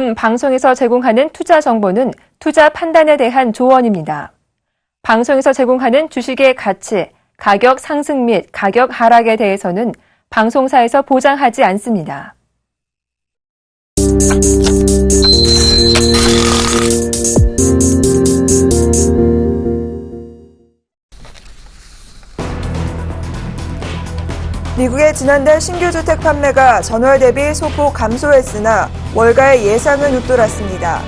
본 방송에서 제공하는 투자 정보는 투자 판단에 대한 조언입니다. 방송에서 제공하는 주식의 가치, 가격 상승 및 가격 하락에 대해서는 방송사에서 보장하지 않습니다. 미국의 지난달 신규 주택 판매가 전월 대비 소폭 감소했으나 월가의 예상은 웃돌았습니다.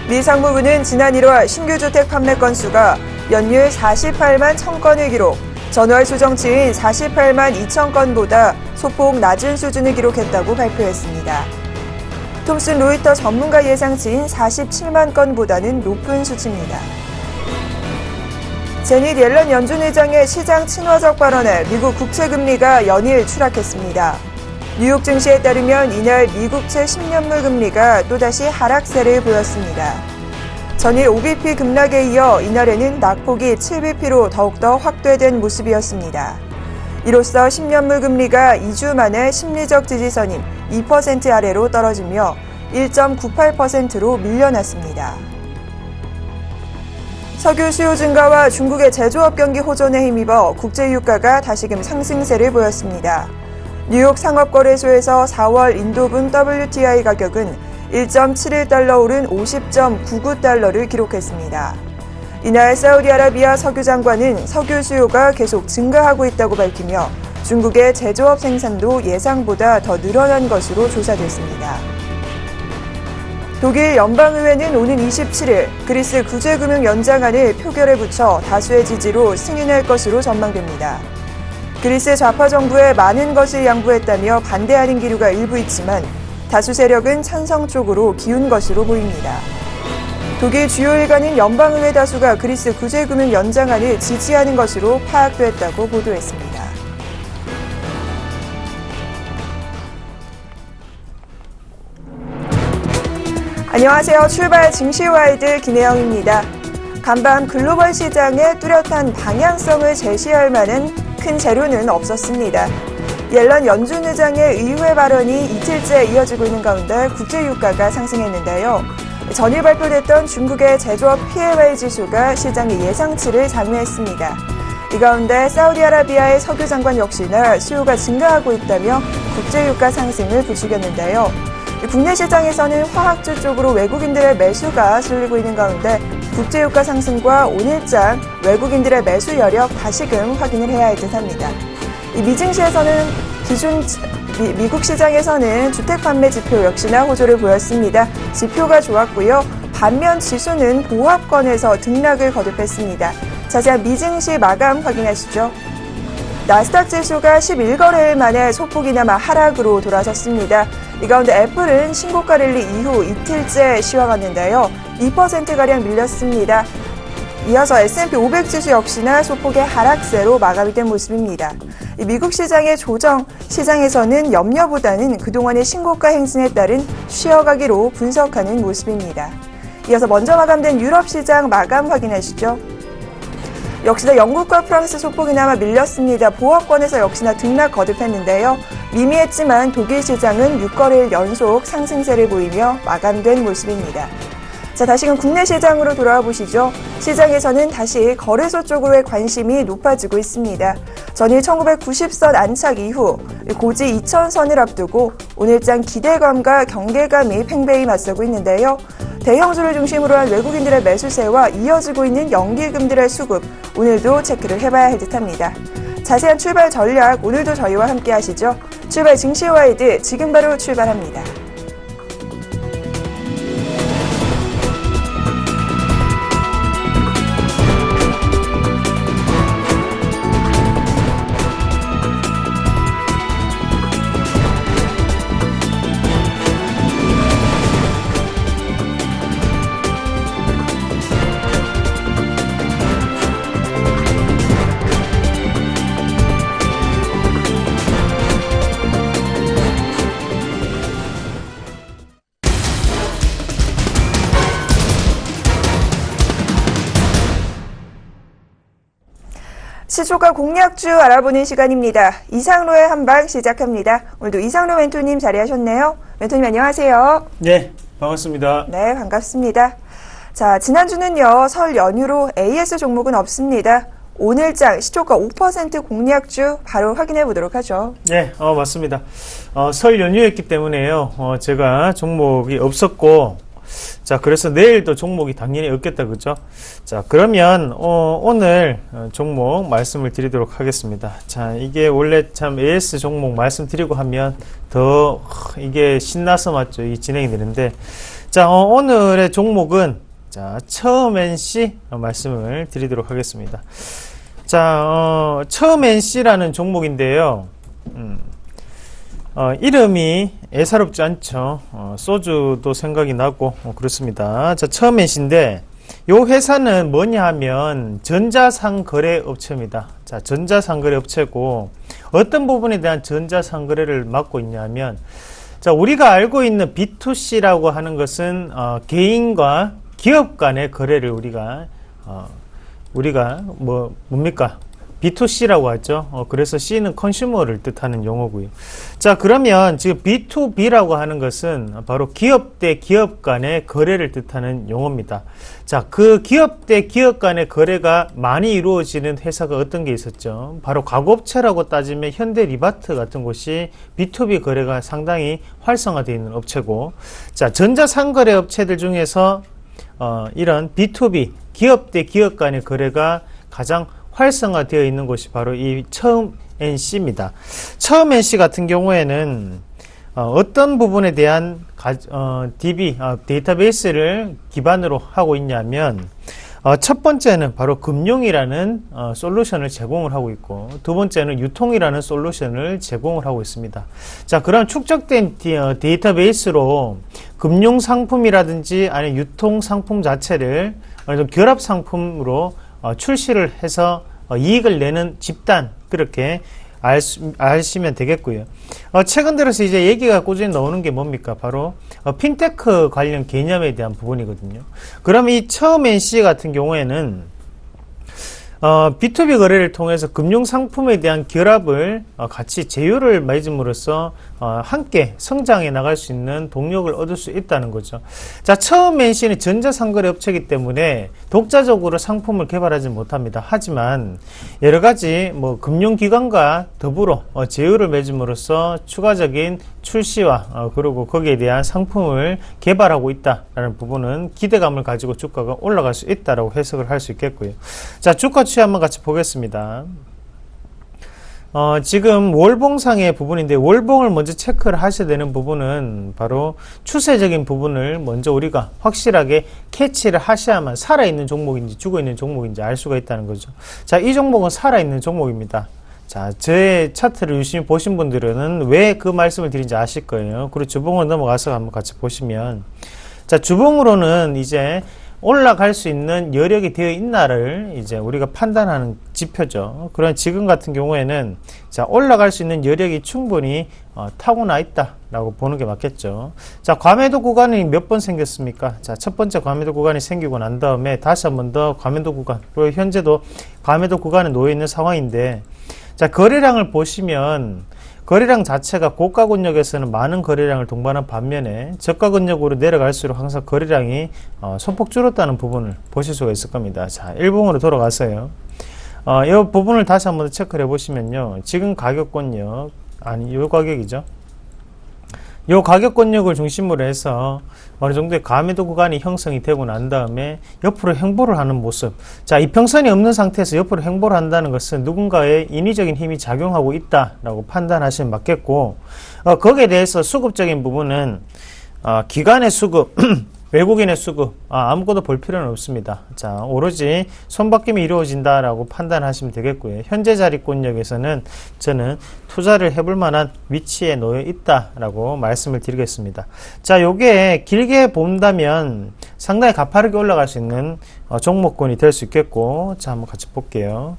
미 상무부는 지난 1월 신규 주택 판매 건수가 연율 48만 1000건을 기록, 전월 수정치인 48만 2000건보다 소폭 낮은 수준을 기록했다고 발표했습니다. 톰슨 로이터 전문가 예상치인 47만 건보다는 높은 수치입니다. 제닛 옐런 연준 의장의 시장 친화적 발언에 미국 국채금리가 연일 추락했습니다. 뉴욕 증시에 따르면 이날 미국채 10년물 금리가 또다시 하락세를 보였습니다. 전일 OBP 급락에 이어 이날에는 낙폭이 7bp로 더욱더 확대된 모습이었습니다. 이로써 10년물 금리가 2주 만에 심리적 지지선인 2% 아래로 떨어지며 1.98%로 밀려났습니다. 석유 수요 증가와 중국의 제조업 경기 호전에 힘입어 국제유가가 다시금 상승세를 보였습니다. 뉴욕 상업거래소에서 4월 인도분 WTI 가격은 1.71달러 오른 50.99달러를 기록했습니다. 이날 사우디아라비아 석유 장관은 석유 수요가 계속 증가하고 있다고 밝히며 중국의 제조업 생산도 예상보다 더 늘어난 것으로 조사됐습니다. 독일 연방의회는 오는 27일 그리스 구제금융 연장안을 표결에 붙여 다수의 지지로 승인할 것으로 전망됩니다. 그리스 좌파 정부에 많은 것을 양보했다며 반대하는 기류가 일부 있지만 다수 세력은 찬성 쪽으로 기운 것으로 보입니다. 독일 주요 일간은 연방의회 다수가 그리스 구제금융 연장안을 지지하는 것으로 파악됐다고 보도했습니다. 안녕하세요. 출발 증시와이드 김혜영입니다. 간밤 글로벌 시장의 뚜렷한 방향성을 제시할 만한 큰 재료는 없었습니다. 옐런 연준 의장의 의회 발언이 이틀째 이어지고 있는 가운데 국제유가가 상승했는데요. 전일 발표됐던 중국의 제조업 PMI 지수가 시장의 예상치를 장회했습니다. 이 가운데 사우디아라비아의 석유 장관 역시나 수요가 증가하고 있다며 국제유가 상승을 부추겼는데요. 국내 시장에서는 화학주 쪽으로 외국인들의 매수가 쏠리고 있는 가운데 국제유가 상승과 오늘장 외국인들의 매수 여력 다시금 확인을 해야 할 듯합니다. 미증시에서는 미국 시장에서는 주택 판매 지표 역시나 호조를 보였습니다. 지표가 좋았고요. 반면 지수는 보합권에서 등락을 거듭했습니다. 자세한 미증시 마감 확인하시죠. 나스닥 지수가 11거래일 만에 소폭이나마 하락으로 돌아섰습니다. 이 가운데 애플은 신고가 랠리 이후 이틀째 쉬어갔는데요. 2%가량 밀렸습니다. 이어서 S&P 500 지수 역시나 소폭의 하락세로 마감이 된 모습입니다. 미국 시장의 조정, 시장에서는 염려보다는 그동안의 신고가 행진에 따른 쉬어가기로 분석하는 모습입니다. 이어서 먼저 마감된 유럽 시장 마감 확인하시죠. 역시나 영국과 프랑스 소폭이나마 밀렸습니다. 보합권에서 역시나 등락 거듭했는데요. 미미했지만 독일 시장은 6거래일 연속 상승세를 보이며 마감된 모습입니다. 자, 다시금 국내 시장으로 돌아와 보시죠. 시장에서는 다시 거래소 쪽으로의 관심이 높아지고 있습니다. 전일 1990선 안착 이후 고지 2000선을 앞두고 오늘장 기대감과 경계감이 팽배히 맞서고 있는데요. 대형주를 중심으로 한 외국인들의 매수세와 이어지고 있는 연기금들의 수급, 오늘도 체크를 해봐야 할 듯합니다. 자세한 출발 전략 오늘도 저희와 함께 하시죠. 출발 증시와이드 지금 바로 출발합니다. 시초가 공략주 알아보는 시간입니다. 이상로의 한방 시작합니다. 오늘도 이상로 멘토님 자리하셨네요. 멘토님 안녕하세요. 네, 반갑습니다. 네, 반갑습니다. 자, 지난주는요, 설 연휴로 AS 종목은 없습니다. 오늘장 시초가 5% 공략주 바로 확인해 보도록 하죠. 네, 맞습니다. 설 연휴였기 때문에요. 제가 종목이 없었고, 자, 그래서 내일도 종목이 당연히 없겠다, 그죠? 자, 그러면, 오늘 종목 말씀을 드리도록 하겠습니다. 자, 이게 원래 참 AS 종목 말씀드리고 하면 더, 이게 신나서 맞죠? 이 진행이 되는데. 자, 오늘의 종목은, 자, 처음 NC 말씀을 드리도록 하겠습니다. 자, 처음 NC라는 종목인데요. 이름이 애사롭지 않죠. 소주도 생각이 나고, 그렇습니다. 자, 처음 NC인데, 요 회사는 뭐냐 하면, 전자상거래업체입니다. 자, 전자상거래업체고, 어떤 부분에 대한 전자상거래를 맡고 있냐면, 자, 우리가 알고 있는 B2C라고 하는 것은, 개인과 기업 간의 거래를 우리가 뭡니까? B2C라고 하죠. 그래서 C는 컨슈머를 뜻하는 용어고요. 자, 그러면 지금 B2B라고 하는 것은 바로 기업 대 기업 간의 거래를 뜻하는 용어입니다. 자, 그 기업 대 기업 간의 거래가 많이 이루어지는 회사가 어떤 게 있었죠? 바로 가구업체라고 따지면 현대리바트 같은 곳이 B2B 거래가 상당히 활성화되어 있는 업체고, 자, 전자상거래 업체들 중에서 이런 B2B, 기업 대 기업 간의 거래가 가장 활성화되어 있는 곳이 바로 이 처음 NC입니다. 처음 NC 같은 경우에는 어떤 부분에 대한 데이터베이스를 기반으로 하고 있냐면, 첫 번째는 바로 금융이라는 솔루션을 제공을 하고 있고, 두 번째는 유통이라는 솔루션을 제공을 하고 있습니다. 자, 그럼 축적된 데이터베이스로 금융 상품이라든지 아니면 유통 상품 자체를 결합 상품으로 출시를 해서 이익을 내는 집단, 그렇게 아시면 되겠고요. 최근 들어서 이제 얘기가 꾸준히 나오는 게 뭡니까? 바로 핀테크 관련 개념에 대한 부분이거든요. 그럼 이 처음 NC 같은 경우에는 B2B 거래를 통해서 금융상품에 대한 결합을 같이 제휴를 맺음으로써 함께 성장해 나갈 수 있는 동력을 얻을 수 있다는 거죠. 자, 처음 NC는 전자상거래 업체이기 때문에 독자적으로 상품을 개발하지 못합니다. 하지만 여러 가지 금융기관과 더불어 제휴를 맺음으로써 추가적인 출시와 그리고 거기에 대한 상품을 개발하고 있다라는 부분은 기대감을 가지고 주가가 올라갈 수 있다라고 해석을 할 수 있겠고요. 자, 주가 추이 한번 같이 보겠습니다. 지금 월봉상의 부분인데, 월봉을 먼저 체크를 하셔야 되는 부분은 바로 추세적인 부분을 먼저 우리가 확실하게 캐치를 하셔야만 살아있는 종목인지 죽어있는 종목인지 알 수가 있다는 거죠. 자, 이 종목은 살아있는 종목입니다. 자, 제 차트를 유심히 보신 분들은 왜 그 말씀을 드린지 아실 거예요. 그리고 주봉으로 넘어가서 한번 같이 보시면, 자, 주봉으로는 이제 올라갈 수 있는 여력이 되어 있나를 이제 우리가 판단하는 지표죠. 그런 지금 같은 경우에는, 자, 올라갈 수 있는 여력이 충분히 타고나 있다라고 보는 게 맞겠죠. 자, 과매도 구간이 몇 번 생겼습니까? 자, 첫 번째 과매도 구간이 생기고 난 다음에 다시 한 번 더 과매도 구간, 그리고 현재도 과매도 구간에 놓여 있는 상황인데, 자, 거래량을 보시면 거래량 자체가 고가 권역에서는 많은 거래량을 동반한 반면에 저가 권역으로 내려갈수록 항상 거래량이 소폭 줄었다는 부분을 보실 수가 있을 겁니다. 자, 일봉으로 돌아가서요. 이 부분을 다시 한번 체크를 해보시면요. 지금 가격 권역, 아니, 이 가격이죠. 이 가격 권역을 중심으로 해서 어느 정도의 과매도 구간이 형성이 되고 난 다음에 옆으로 횡보를 하는 모습. 자, 이평선이 없는 상태에서 옆으로 횡보를 한다는 것은 누군가의 인위적인 힘이 작용하고 있다라고 판단하시면 맞겠고, 거기에 대해서 수급적인 부분은 기관의 수급, 외국인의 수급, 아무것도 볼 필요는 없습니다. 자, 오로지 손바뀜이 이루어진다라고 판단하시면 되겠고요. 현재 자리권역에서는 저는 투자를 해볼 만한 위치에 놓여 있다라고 말씀을 드리겠습니다. 자, 요게 길게 본다면 상당히 가파르게 올라갈 수 있는 종목군이 될 수 있겠고, 자, 한번 같이 볼게요.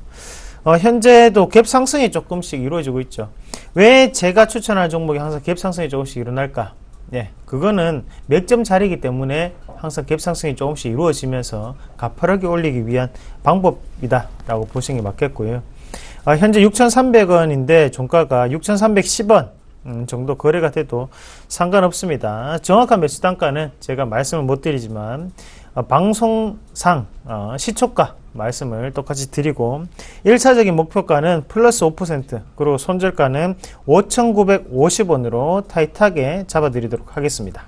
현재도 갭 상승이 조금씩 이루어지고 있죠. 왜 제가 추천하는 종목이 항상 갭 상승이 조금씩 일어날까? 네, 그거는 맥점 자리이기 때문에 항상 갭 상승이 조금씩 이루어지면서 가파르게 올리기 위한 방법이다 라고 보시는 게 맞겠고요. 현재 6,300원인데 종가가 6,310원, 정도 거래가 돼도 상관없습니다. 정확한 매수 단가는 제가 말씀을 못 드리지만 방송상 시초가 말씀을 똑같이 드리고 1차적인 목표가는 플러스 5% 그리고 손절가는 5,950원으로 타이트하게 잡아드리도록 하겠습니다.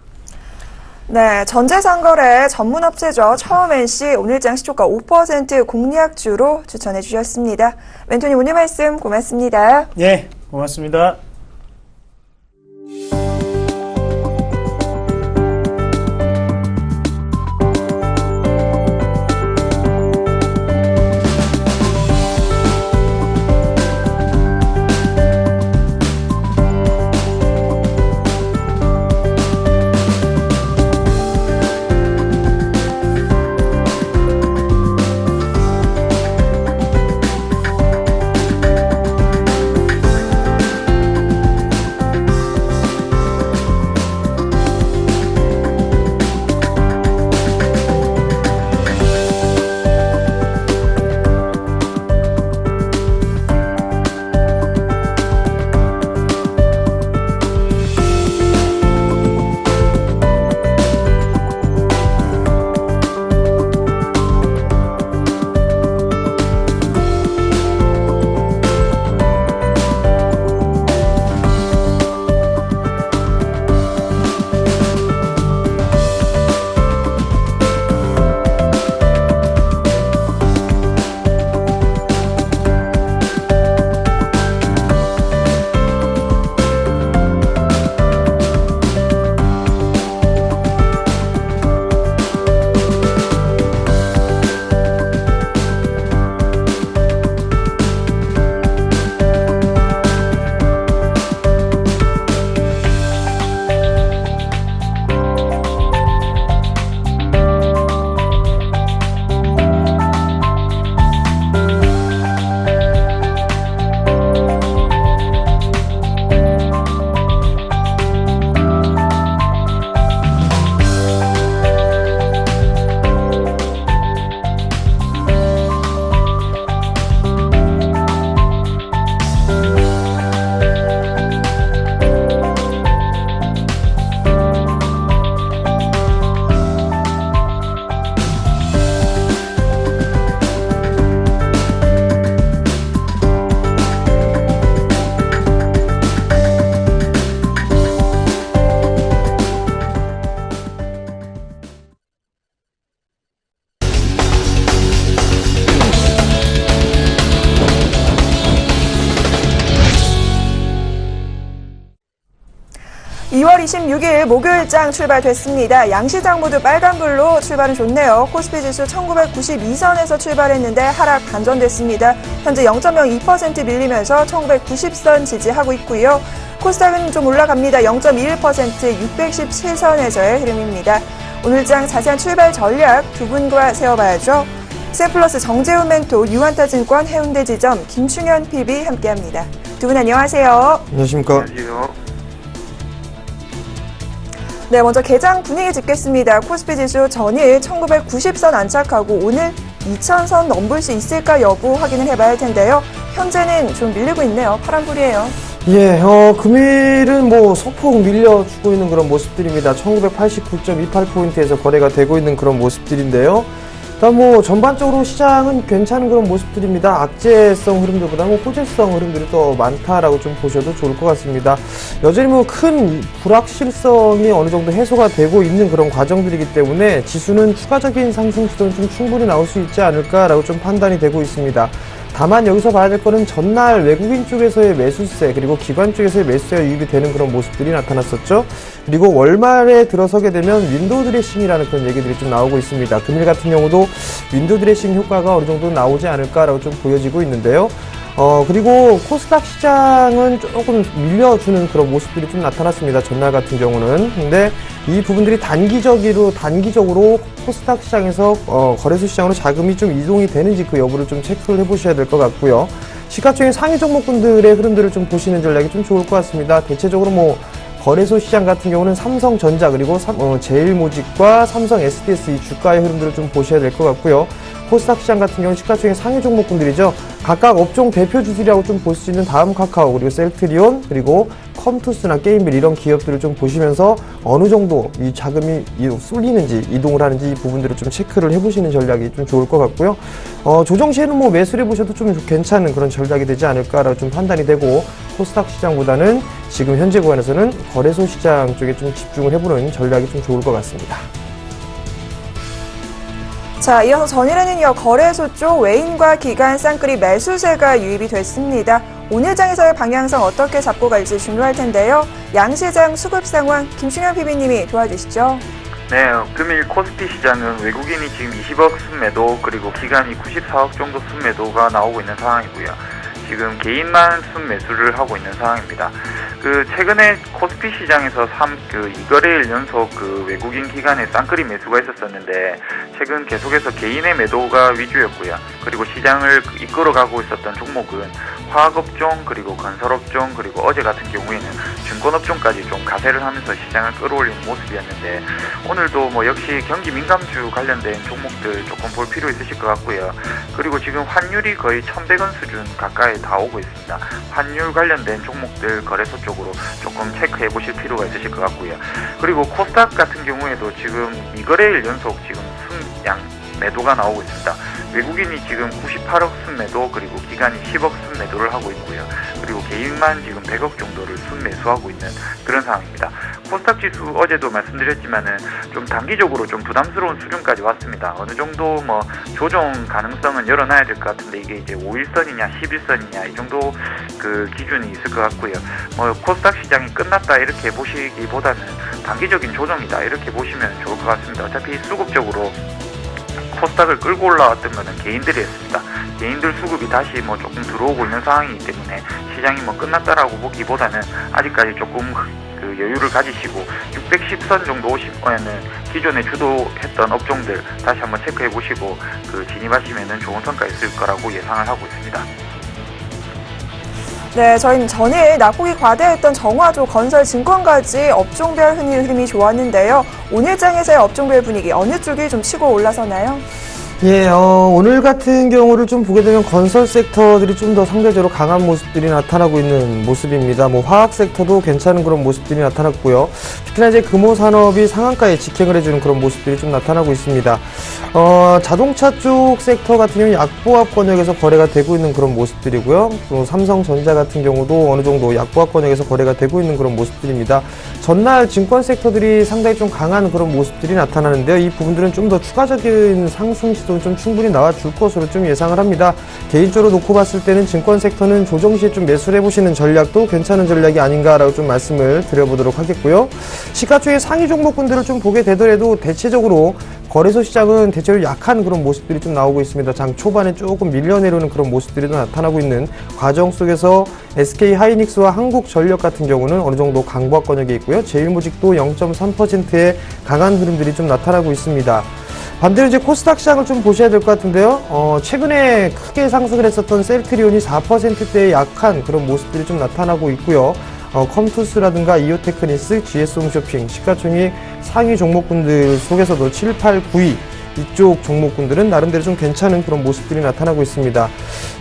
네, 전재상거래 전문업체죠. 처음NC 오늘장 시초가 5% 공략주로 추천해 주셨습니다. 멘토님 오늘 말씀 고맙습니다. 예, 고맙습니다. (2월 26일) 목요일장 출발됐습니다. 양시장 모두 빨간불로 출발은 좋네요. 코스피 지수 1992선에서 출발했는데 하락 반전됐습니다. 현재 0.02% 밀리면서 1990선 지지하고 있고요. 코스닥은 좀 올라갑니다. 0.21% 617선에서의 흐름입니다. 오늘장 자세한 출발 전략 두 분과 세워봐야죠. 셀플러스 정재훈 멘토, 유한타증권 해운대 지점 김충현 PB 함께합니다. 두 분 안녕하세요. 안녕하십니까. 안녕하세요. 네, 먼저 개장 분위기 짚겠습니다. 코스피 지수 전일 1990선 안착하고 오늘 2000선 넘볼 수 있을까 여부 확인을 해봐야 할 텐데요. 현재는 좀 밀리고 있네요. 파란불이에요. 예, 금일은 소폭 밀려주고 있는 그런 모습들입니다. 1989.28포인트에서 거래가 되고 있는 그런 모습들인데요. 일단 전반적으로 시장은 괜찮은 그런 모습들입니다. 악재성 흐름들보다 호재성 흐름들이 더 많다라고 좀 보셔도 좋을 것 같습니다. 여전히 큰 불확실성이 어느 정도 해소가 되고 있는 그런 과정들이기 때문에 지수는 추가적인 상승 시도는 좀 충분히 나올 수 있지 않을까라고 좀 판단이 되고 있습니다. 다만 여기서 봐야 될 거는 전날 외국인 쪽에서의 매수세 그리고 기관 쪽에서의 매수세가 유입이 되는 그런 모습들이 나타났었죠. 그리고 월말에 들어서게 되면 윈도우 드레싱이라는 그런 얘기들이 좀 나오고 있습니다. 금일 같은 경우도 윈도우 드레싱 효과가 어느 정도 나오지 않을까라고 좀 보여지고 있는데요. 그리고 코스닥 시장은 조금 밀려주는 그런 모습들이 좀 나타났습니다. 전날 같은 경우는. 근데 이 부분들이 단기적으로 코스닥 시장에서 거래소 시장으로 자금이 좀 이동이 되는지 그 여부를 좀 체크를 해보셔야 될 것 같고요. 시가총액 상위 종목군들의 흐름들을 좀 보시는 전략이 좀 좋을 것 같습니다. 대체적으로 거래소 시장 같은 경우는 삼성전자 그리고 제일모직과 삼성 SDS 이 주가의 흐름들을 좀 보셔야 될 것 같고요. 코스닥 시장 같은 경우는 시가총액 상위 종목군들이죠. 각각 업종 대표주들이라고 좀 볼 수 있는 다음카카오 그리고 셀트리온 그리고 컴투스나 게임빌 이런 기업들을 좀 보시면서 어느 정도 이 자금이 쏠리는지 이동을 하는지 이 부분들을 좀 체크를 해보시는 전략이 좀 좋을 것 같고요. 조정 시에는 뭐 매수를 해보셔도 좀 괜찮은 그런 전략이 되지 않을까라고 좀 판단이 되고 코스닥 시장보다는 지금 현재 구간에서는 거래소 시장 쪽에 좀 집중을 해보는 전략이 좀 좋을 것 같습니다. 자, 이어서 전일에는요, 거래소 쪽 외인과 기관 쌍끌이 매수세가 유입이 됐습니다. 오늘 장에서의 방향성 어떻게 잡고 갈지 중요할 텐데요. 양시장 수급 상황 김충현 PB님이 도와주시죠. 네, 금일 코스피 시장은 외국인이 지금 20억 순매도 그리고 기관이 94억 정도 순매도가 나오고 있는 상황이고요. 지금 개인만 순매수를 하고 있는 상황입니다. 최근에 코스피 시장에서 2거래일 연속 외국인 기관의 쌍끌이 매수가 있었었는데 최근 계속해서 개인의 매도가 위주였고요. 그리고 시장을 이끌어가고 있었던 종목은 화학업종 그리고 건설업종 그리고 어제 같은 경우에는 증권업종까지 좀 가세를 하면서 시장을 끌어올리는 모습이었는데 오늘도 역시 경기 민감주 관련된 종목들 조금 볼 필요 있으실 것 같고요. 그리고 지금 환율이 거의 1,100원 수준 가까이 다 오고 있습니다. 환율 관련된 종목들 거래소 쪽으로 조금 체크해 보실 필요가 있으실 것 같고요. 그리고 코스닥 같은 경우에도 지금 2거래일 연속 지금 순양 매도가 나오고 있습니다. 외국인이 지금 98억 순매도 그리고 기관이 10억 순매도를 하고 있고요. 그리고 개인만 지금 100억 정도를 순매수하고 있는 그런 상황입니다. 코스닥 지수 어제도 말씀드렸지만은 좀 단기적으로 좀 부담스러운 수준까지 왔습니다. 어느 정도 조정 가능성은 열어놔야 될 것 같은데 이게 이제 5일선이냐 11선이냐 이 정도 기준이 있을 것 같고요. 코스닥 시장이 끝났다 이렇게 보시기보다는 단기적인 조정이다 이렇게 보시면 좋을 것 같습니다. 어차피 수급적으로 코스닥을 끌고 올라왔던 것은 개인들이 했습니다. 개인들 수급이 다시 조금 들어오고 있는 상황이기 때문에 시장이 끝났다라고 보기보다는 아직까지 조금 여유를 가지시고 610선 정도 오시면은 기존에 주도했던 업종들 다시 한번 체크해 보시고 진입하시면은 좋은 성과 있을 거라고 예상을 하고 있습니다. 네, 저희는 전일 낙폭이 과대했던 정화조, 건설, 증권까지 업종별 흐름이 좋았는데요. 오늘 장에서의 업종별 분위기 어느 쪽이 좀 치고 올라서나요? 예, 오늘 같은 경우를 좀 보게 되면 건설 섹터들이 좀 더 상대적으로 강한 모습들이 나타나고 있는 모습입니다. 화학 섹터도 괜찮은 그런 모습들이 나타났고요. 특히나 이제 금호 산업이 상한가에 직행을 해주는 그런 모습들이 좀 나타나고 있습니다. 자동차 쪽 섹터 같은 경우는 약보합 권역에서 거래가 되고 있는 그런 모습들이고요. 또 삼성전자 같은 경우도 어느 정도 약보합 권역에서 거래가 되고 있는 그런 모습들입니다. 전날 증권 섹터들이 상당히 좀 강한 그런 모습들이 나타나는데요. 이 부분들은 좀 더 추가적인 상승 시도는 좀 충분히 나와줄 것으로 좀 예상을 합니다. 개인적으로 놓고 봤을 때는 증권 섹터는 조정 시에 좀 매수를 해보시는 전략도 괜찮은 전략이 아닌가라고 좀 말씀을 드려보도록 하겠고요. 시가총액 상위 종목군들을 좀 보게 되더라도 대체적으로 거래소 시장은 대체로 약한 그런 모습들이 좀 나오고 있습니다. 장 초반에 조금 밀려내려는 그런 모습들이 나타나고 있는 과정 속에서 SK 하이닉스와 한국전력 같은 경우는 어느 정도 강보합 권역에 있고요. 제일모직도 0.3%의 강한 흐름들이 좀 나타나고 있습니다. 반대로 이제 코스닥 시장을 좀 보셔야 될 것 같은데요. 최근에 크게 상승을 했었던 셀트리온이 4%대의 약한 그런 모습들이 좀 나타나고 있고요. 컴투스라든가 이오테크니스, GS홈쇼핑, 시가총액 상위 종목군들 속에서도 7, 8, 9위 이쪽 종목군들은 나름대로 좀 괜찮은 그런 모습들이 나타나고 있습니다.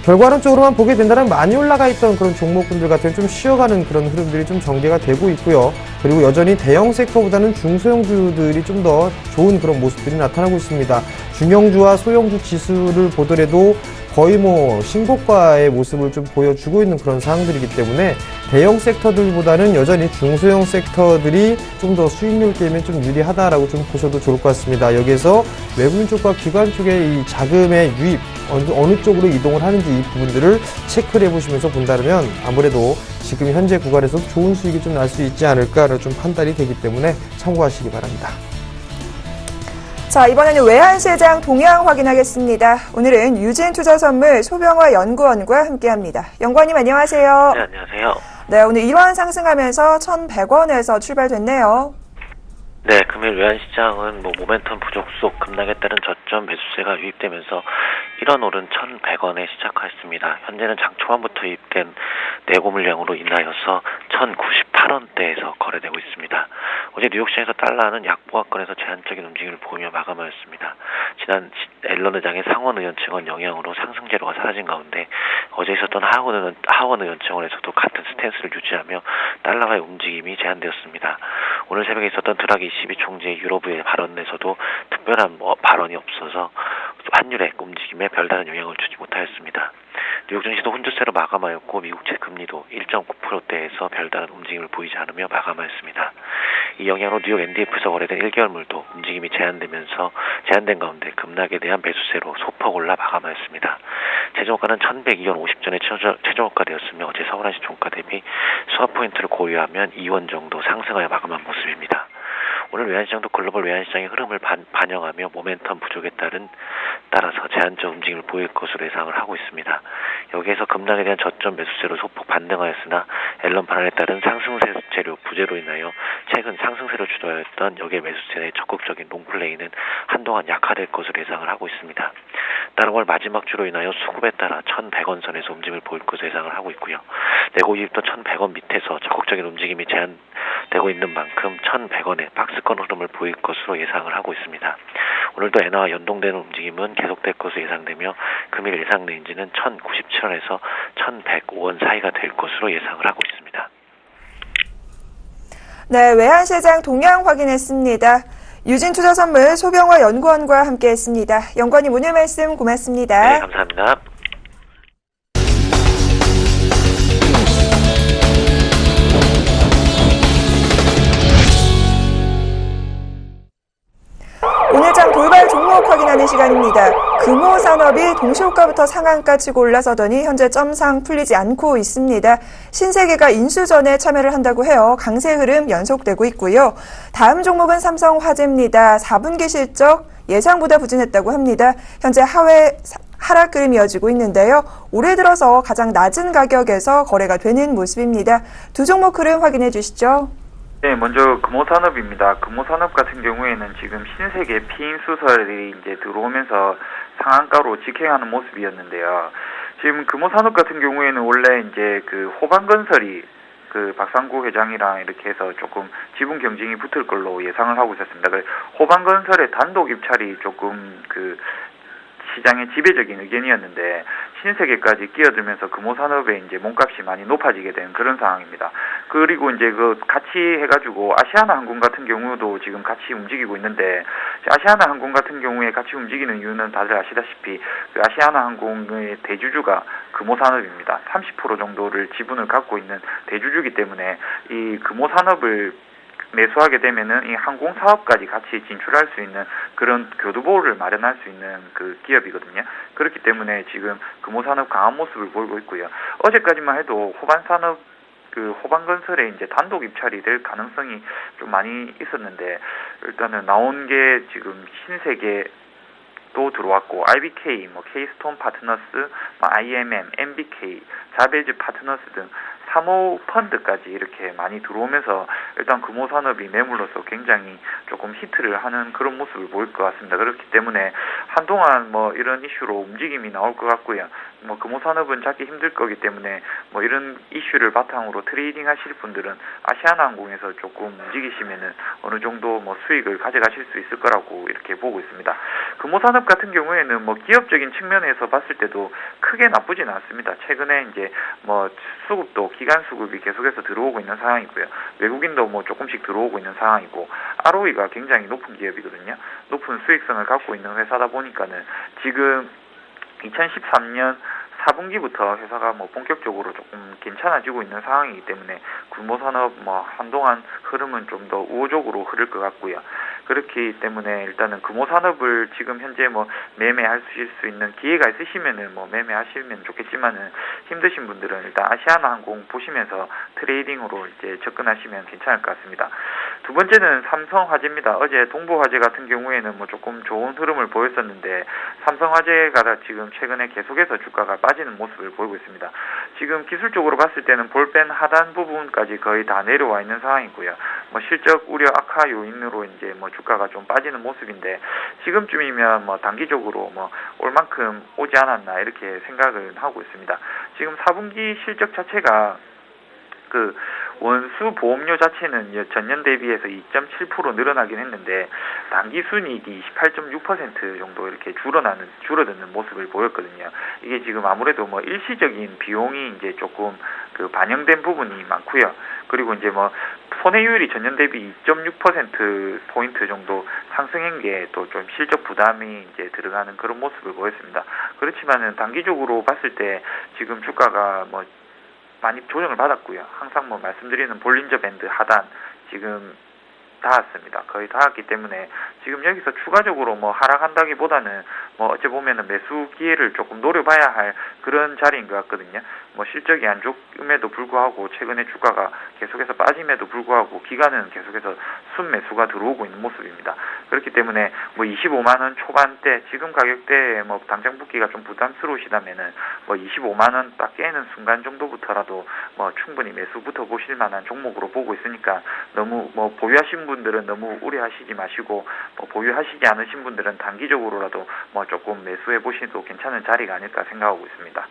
결과론적으로만 보게 된다면 많이 올라가 있던 그런 종목군들 같은 좀 쉬어가는 그런 흐름들이 좀 전개가 되고 있고요. 그리고 여전히 대형 섹터보다는 중소형주들이 좀 더 좋은 그런 모습들이 나타나고 있습니다. 중형주와 소형주 지수를 보더라도 거의 신고가의 모습을 좀 보여주고 있는 그런 상황들이기 때문에 대형 섹터들보다는 여전히 중소형 섹터들이 좀 더 수익률 게임에 좀 유리하다라고 좀 보셔도 좋을 것 같습니다. 여기에서 외국인 쪽과 기관 쪽의 이 자금의 유입 어느 쪽으로 이동을 하는지 이 부분들을 체크를 해보시면서 본다면 아무래도 지금 현재 구간에서 좋은 수익이 좀 날 수 있지 않을까라는 좀 판단이 되기 때문에 참고하시기 바랍니다. 자, 이번에는 외환시장 동향 확인하겠습니다. 오늘은 유진투자선물 소병화 연구원과 함께합니다. 연구원님 안녕하세요. 네, 안녕하세요. 네, 오늘 1원 상승하면서 1,100원에서 출발됐네요. 네, 금일 외환시장은 모멘텀 부족 속 급락에 따른 저점 매수세가 유입되면서 1원 오른 1,100원에 시작하였습니다. 현재는 장 초반부터 투입된 내고 물량으로 인하여서 1,098원대에서 거래되고 있습니다. 어제 뉴욕 시장에서 달러는 약보합권에서 제한적인 움직임을 보이며 마감하였습니다. 지난 앨런 의장의 상원 의원 증언 영향으로 상승 재료가 사라진 가운데 어제 있었던 하원 의원 증언에서도 같은 스탠스를 유지하며 달러와의 움직임이 제한되었습니다. 오늘 새벽에 있었던 드라기 22 총재의 유로부의 발언에서도 특별한 발언이 없어서 환율의 움직임에 별다른 영향을 주지 못하였습니다. 뉴욕 증시도 혼조세로 마감하였고 미국채 금리도 1.9%대에서 별다른 움직임을 보이지 않으며 마감하였습니다. 이 영향으로 뉴욕 NDF에서 거래된 1개월물도 움직임이 제한된 가운데 급락에 대한 매수세로 소폭 올라 마감하였습니다. 최저가는 1,102원 50전에 최저가되었으며 어제 서울 한시 종가 대비 수합 포인트를 고려하면 2원 정도 상승하여 마감한 모습입니다. 오늘 외환시장도 글로벌 외환시장의 흐름을 반영하며 모멘텀 부족에 따라서 제한적 움직임을 보일 것으로 예상을 하고 있습니다. 여기에서 급락에 대한 저점 매수세로 소폭 반등하였으나 앨런 발언에 따른 상승세 재료 부재로 인하여 최근 상승세를 주도하였던 역의 매수세의 적극적인 롱플레이는 한동안 약화될 것으로 예상을 하고 있습니다. 따라 월 마지막 주로 인하여 수급에 따라 1,100원 선에서 움직임을 보일 것으로 예상을 하고 있고요. 내고 이입도 1,100원 밑에서 적극적인 움직임이 제한되고 있는 만큼 1,100원의 박스권 흐름을 보일 것으로 예상을 하고 있습니다. 오늘도 엔화와 연동되는 움직임은 계속될 것으로 예상되며 금일 예상 레인지는 1,097원에서 1,105원 사이가 될 것으로 예상을 하고 있습니다. 네, 외환시장 동향 확인했습니다. 유진투자선물 소병화 연구원과 함께했습니다. 연구원님 오늘 말씀 고맙습니다. 네, 감사합니다. 오늘장 돌발 종목 확인하는 시간입니다. 금호산업이 동시호가부터 상한가 치고 올라서더니 현재 점상 풀리지 않고 있습니다. 신세계가 인수전에 참여를 한다고 해요. 강세 흐름 연속되고 있고요. 다음 종목은 삼성화재입니다. 4분기 실적 예상보다 부진했다고 합니다. 현재 하락 흐름이 이어지고 있는데요. 올해 들어서 가장 낮은 가격에서 거래가 되는 모습입니다. 두 종목 흐름 확인해 주시죠. 네, 먼저 금호산업입니다. 금호산업 같은 경우에는 지금 신세계 피임수설이 이제 들어오면서 상한가로 직행하는 모습이었는데요. 지금 금호산업 같은 경우에는 원래 이제 그 호반건설이 그 박상구 회장이랑 이렇게 해서 조금 지분 경쟁이 붙을 걸로 예상을 하고 있었습니다. 호반건설의 단독 입찰이 조금 그 시장의 지배적인 의견이었는데 신세계까지 끼어들면서 금호산업의 이제 몸값이 많이 높아지게 된 그런 상황입니다. 그리고 이제 그 같이 해가지고 아시아나항공 같은 경우도 지금 같이 움직이고 있는데 아시아나항공 같은 경우에 같이 움직이는 이유는 다들 아시다시피 그 아시아나항공의 대주주가 금호산업입니다. 30% 정도를 지분을 갖고 있는 대주주이기 때문에 이 금호산업을 매수하게 되면은 이 항공 사업까지 같이 진출할 수 있는 그런 교두보를 마련할 수 있는 그 기업이거든요. 그렇기 때문에 지금 금호산업 강한 모습을 보이고 있고요. 어제까지만 해도 호반건설에 이제 단독 입찰이 될 가능성이 좀 많이 있었는데 일단은 나온 게 지금 신세계 또 들어왔고 IBK, K스톤 파트너스, IMM, MBK, 자베즈 파트너스 등 사모펀드까지 이렇게 많이 들어오면서 일단 금호산업이 매물로서 굉장히 조금 히트를 하는 그런 모습을 보일 것 같습니다. 그렇기 때문에 한동안 이런 이슈로 움직임이 나올 것 같고요. 금호산업은 잡기 힘들 거기 때문에 이런 이슈를 바탕으로 트레이딩 하실 분들은 아시아나항공에서 조금 움직이시면은 어느 정도 수익을 가져가실 수 있을 거라고 이렇게 보고 있습니다. 금호산업 같은 경우에는 기업적인 측면에서 봤을 때도 크게 나쁘지는 않습니다. 최근에 이제 수급도 기간 수급이 계속해서 들어오고 있는 상황이고요. 외국인도 조금씩 들어오고 있는 상황이고 ROE가 굉장히 높은 기업이거든요. 높은 수익성을 갖고 있는 회사다 보니까는 지금 2013년 4분기부터 회사가 본격적으로 조금 괜찮아지고 있는 상황이기 때문에 금호산업 한동안 흐름은 좀 더 우호적으로 흐를 것 같고요. 그렇기 때문에 일단은 금호산업을 지금 현재 매매하실 수 있는 기회가 있으시면은 매매하시면 좋겠지만은 힘드신 분들은 일단 아시아나항공 보시면서 트레이딩으로 이제 접근하시면 괜찮을 것 같습니다. 두 번째는 삼성화재입니다. 어제 동부화재 같은 경우에는 조금 좋은 흐름을 보였었는데 삼성화재가 지금 최근에 계속해서 주가가 빠지는 모습을 보이고 있습니다. 지금 기술적으로 봤을 때는 볼펜 하단 부분까지 거의 다 내려와 있는 상황이고요. 뭐 실적 우려 악화 요인으로 이제 뭐 주가가 좀 빠지는 모습인데 지금쯤이면 뭐 단기적으로 뭐 올 만큼 오지 않았나 이렇게 생각을 하고 있습니다. 지금 4분기 실적 자체가 그 원수 보험료 자체는 전년 대비해서 2.7% 늘어나긴 했는데 단기 순이익이 28.6% 정도 이렇게 줄어드는 모습을 보였거든요. 이게 지금 아무래도 뭐 일시적인 비용이 이제 조금 그 반영된 부분이 많고요. 그리고 이제 뭐 손해율이 전년 대비 2.6% 포인트 정도 상승한 게 또 좀 실적 부담이 이제 들어가는 그런 모습을 보였습니다. 그렇지만은 단기적으로 봤을 때 지금 주가가 뭐 많이 조정을 받았고요. 항상 뭐 말씀드리는 볼린저 밴드 하단 지금 닿았습니다. 거의 닿았기 때문에 지금 여기서 추가적으로 뭐 하락한다기보다는 뭐 어찌 보면은 매수 기회를 조금 노려봐야 할 그런 자리인 것 같거든요. 뭐 실적이 안 좋음에도 불구하고 최근에 주가가 계속해서 빠짐에도 불구하고 기관은 계속해서 순매수가 들어오고 있는 모습입니다. 그렇기 때문에 뭐 25만 원 초반대 지금 가격대에 뭐 당장 붙기가 좀 부담스러우시다면은 뭐 25만 원 딱 깨는 순간 정도부터라도 뭐 충분히 매수부터 보실 만한 종목으로 보고 있으니까 너무 뭐 보유하신 분들은 너무 우려하시지 마시고 뭐 보유하시지 않으신 분들은 단기적으로라도 뭐 조금 매수해 보시도 괜찮은 자리가 아닐까 생각하고 있습니다.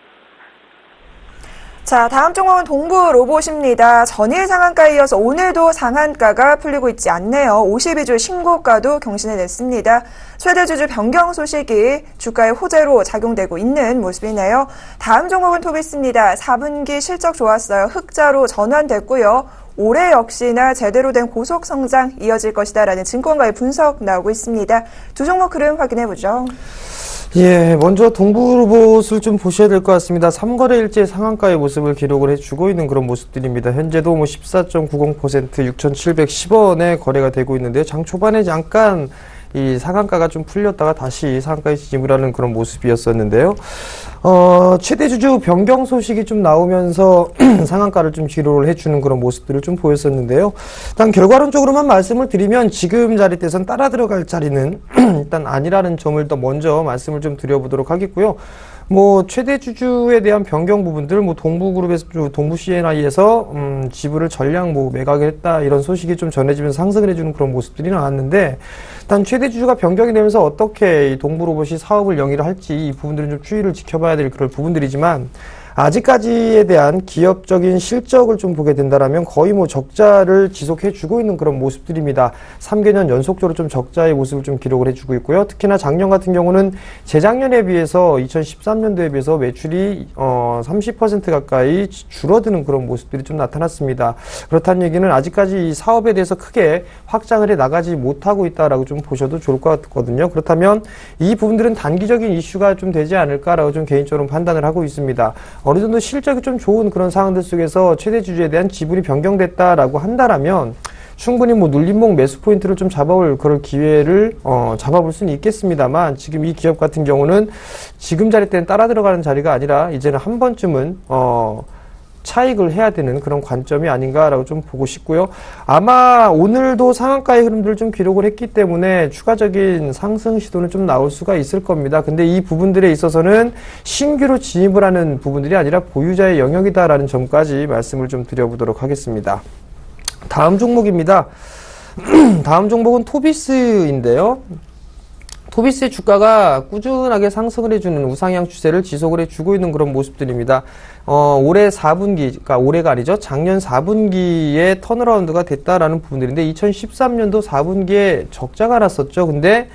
자, 다음 종목은 동부로봇입니다. 전일 상한가에 이어서 오늘도 상한가가 풀리고 있지 않네요. 52주 신고가도 경신해냈습니다. 최대 주주 변경 소식이 주가의 호재로 작용되고 있는 모습이네요. 다음 종목은 토비스입니다. 4분기 실적 좋았어요. 흑자로 전환됐고요. 올해 역시나 제대로 된 고속 성장 이어질 것이다라는 증권가의 분석 나오고 있습니다. 두 종목 흐름 확인해보죠. 예, 먼저 동부로봇을 좀 보셔야 될 것 같습니다. 3거래일째 상한가의 모습을 기록을 해주고 있는 그런 모습들입니다. 현재도 뭐 14.90% 6,710원에 거래가 되고 있는데요. 장 초반에 잠깐 이 상한가가 좀 풀렸다가 다시 상한가에 진입을 그런 모습이었었는데요. 최대 주주 변경 소식이 좀 나오면서 상한가를 좀 기록을 해주는 그런 모습들을 좀 보였었는데요. 일단 결과론적으로만 말씀을 드리면 지금 자리대선 따라 들어갈 자리는 일단 아니라는 점을 더 먼저 말씀을 좀 드려보도록 하겠고요. 뭐 최대 주주에 대한 변경 부분들, 뭐 동부그룹에서 동부 C&I에서 지분을 전량 뭐 매각을 했다 이런 소식이 좀 전해지면서 상승을 해주는 그런 모습들이 나왔는데, 일단 최대 주주가 변경이 되면서 어떻게 이 동부로봇이 사업을 영위를 할지 이 부분들은 좀 추이를 지켜봐야 될 그런 부분들이지만, 아직까지에 대한 기업적인 실적을 좀 보게 된다라면 거의 뭐 적자를 지속해주고 있는 그런 모습들입니다. 3개년 연속적으로 좀 적자의 모습을 좀 기록을 해주고 있고요. 특히나 작년 같은 경우는 재작년에 비해서 2013년도에 비해서 매출이 30% 가까이 줄어드는 그런 모습들이 좀 나타났습니다. 그렇다는 얘기는 아직까지 이 사업에 대해서 크게 확장을 해 나가지 못하고 있다라고 좀 보셔도 좋을 것 같거든요. 그렇다면 이 부분들은 단기적인 이슈가 좀 되지 않을까라고 좀 개인적으로 판단을 하고 있습니다. 어느 정도 실적이 좀 좋은 그런 상황들 속에서 최대 주주에 대한 지분이 변경됐다라고 한다라면 충분히 뭐 눌림목 매수 포인트를 좀 잡아올 그런 기회를 잡아볼 수는 있겠습니다만, 지금 이 기업 같은 경우는 지금 자리 때는 따라 들어가는 자리가 아니라 이제는 한 번쯤은 차익을 해야 되는 그런 관점이 아닌가라고 좀 보고 싶고요. 아마 오늘도 상한가의 흐름들을 좀 기록을 했기 때문에 추가적인 상승 시도는 좀 나올 수가 있을 겁니다. 근데 이 부분들에 있어서는 신규로 진입을 하는 부분들이 아니라 보유자의 영역이다라는 점까지 말씀을 좀 드려보도록 하겠습니다. 다음 종목입니다. 다음 종목은 토비스인데요. 토비스의 주가가 꾸준하게 상승을 해주는 우상향 추세를 지속을 해주고 있는 그런 모습들입니다. 올해 4분기, 그러니까 올해가 아니죠. 작년 4분기에 턴어라운드가 됐다라는 부분들인데 2013년도 4분기에 적자가 났었죠. 근데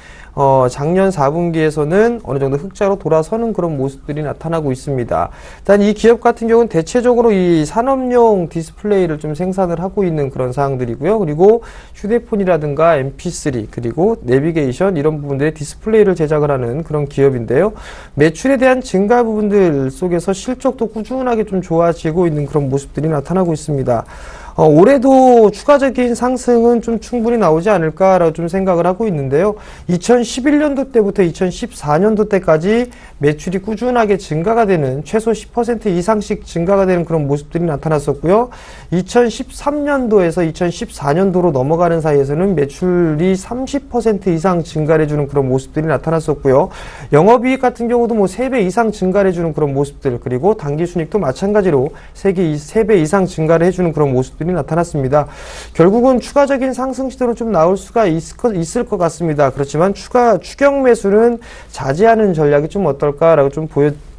작년 4분기에서는 어느 정도 흑자로 돌아서는 그런 모습들이 나타나고 있습니다. 일단 이 기업 같은 경우는 대체적으로 이 산업용 디스플레이를 좀 생산을 하고 있는 그런 사항들이고요. 그리고 휴대폰이라든가 MP3 그리고 내비게이션 이런 부분들의 디스플레이를 제작을 하는 그런 기업인데요. 매출에 대한 증가 부분들 속에서 실적도 꾸준하게 좀 좋아지고 있는 그런 모습들이 나타나고 있습니다. 올해도 추가적인 상승은 좀 충분히 나오지 않을까라고 좀 생각을 하고 있는데요. 2011년도 때부터 2014년도 때까지 매출이 꾸준하게 증가가 되는 최소 10% 이상씩 증가가 되는 그런 모습들이 나타났었고요. 2013년도에서 2014년도로 넘어가는 사이에서는 매출이 30% 이상 증가를 해주는 그런 모습들이 나타났었고요. 영업이익 같은 경우도 뭐 3배 이상 증가를 해주는 그런 모습들, 그리고 당기순이익도 마찬가지로 3배 이상 증가를 해주는 그런 모습들이 모습들이 나타났습니다. 결국은 추가적인 상승 시도는 좀 나올 수가 있을 것 같습니다. 그렇지만 추격 매수는 자제하는 전략이 좀 어떨까라고 좀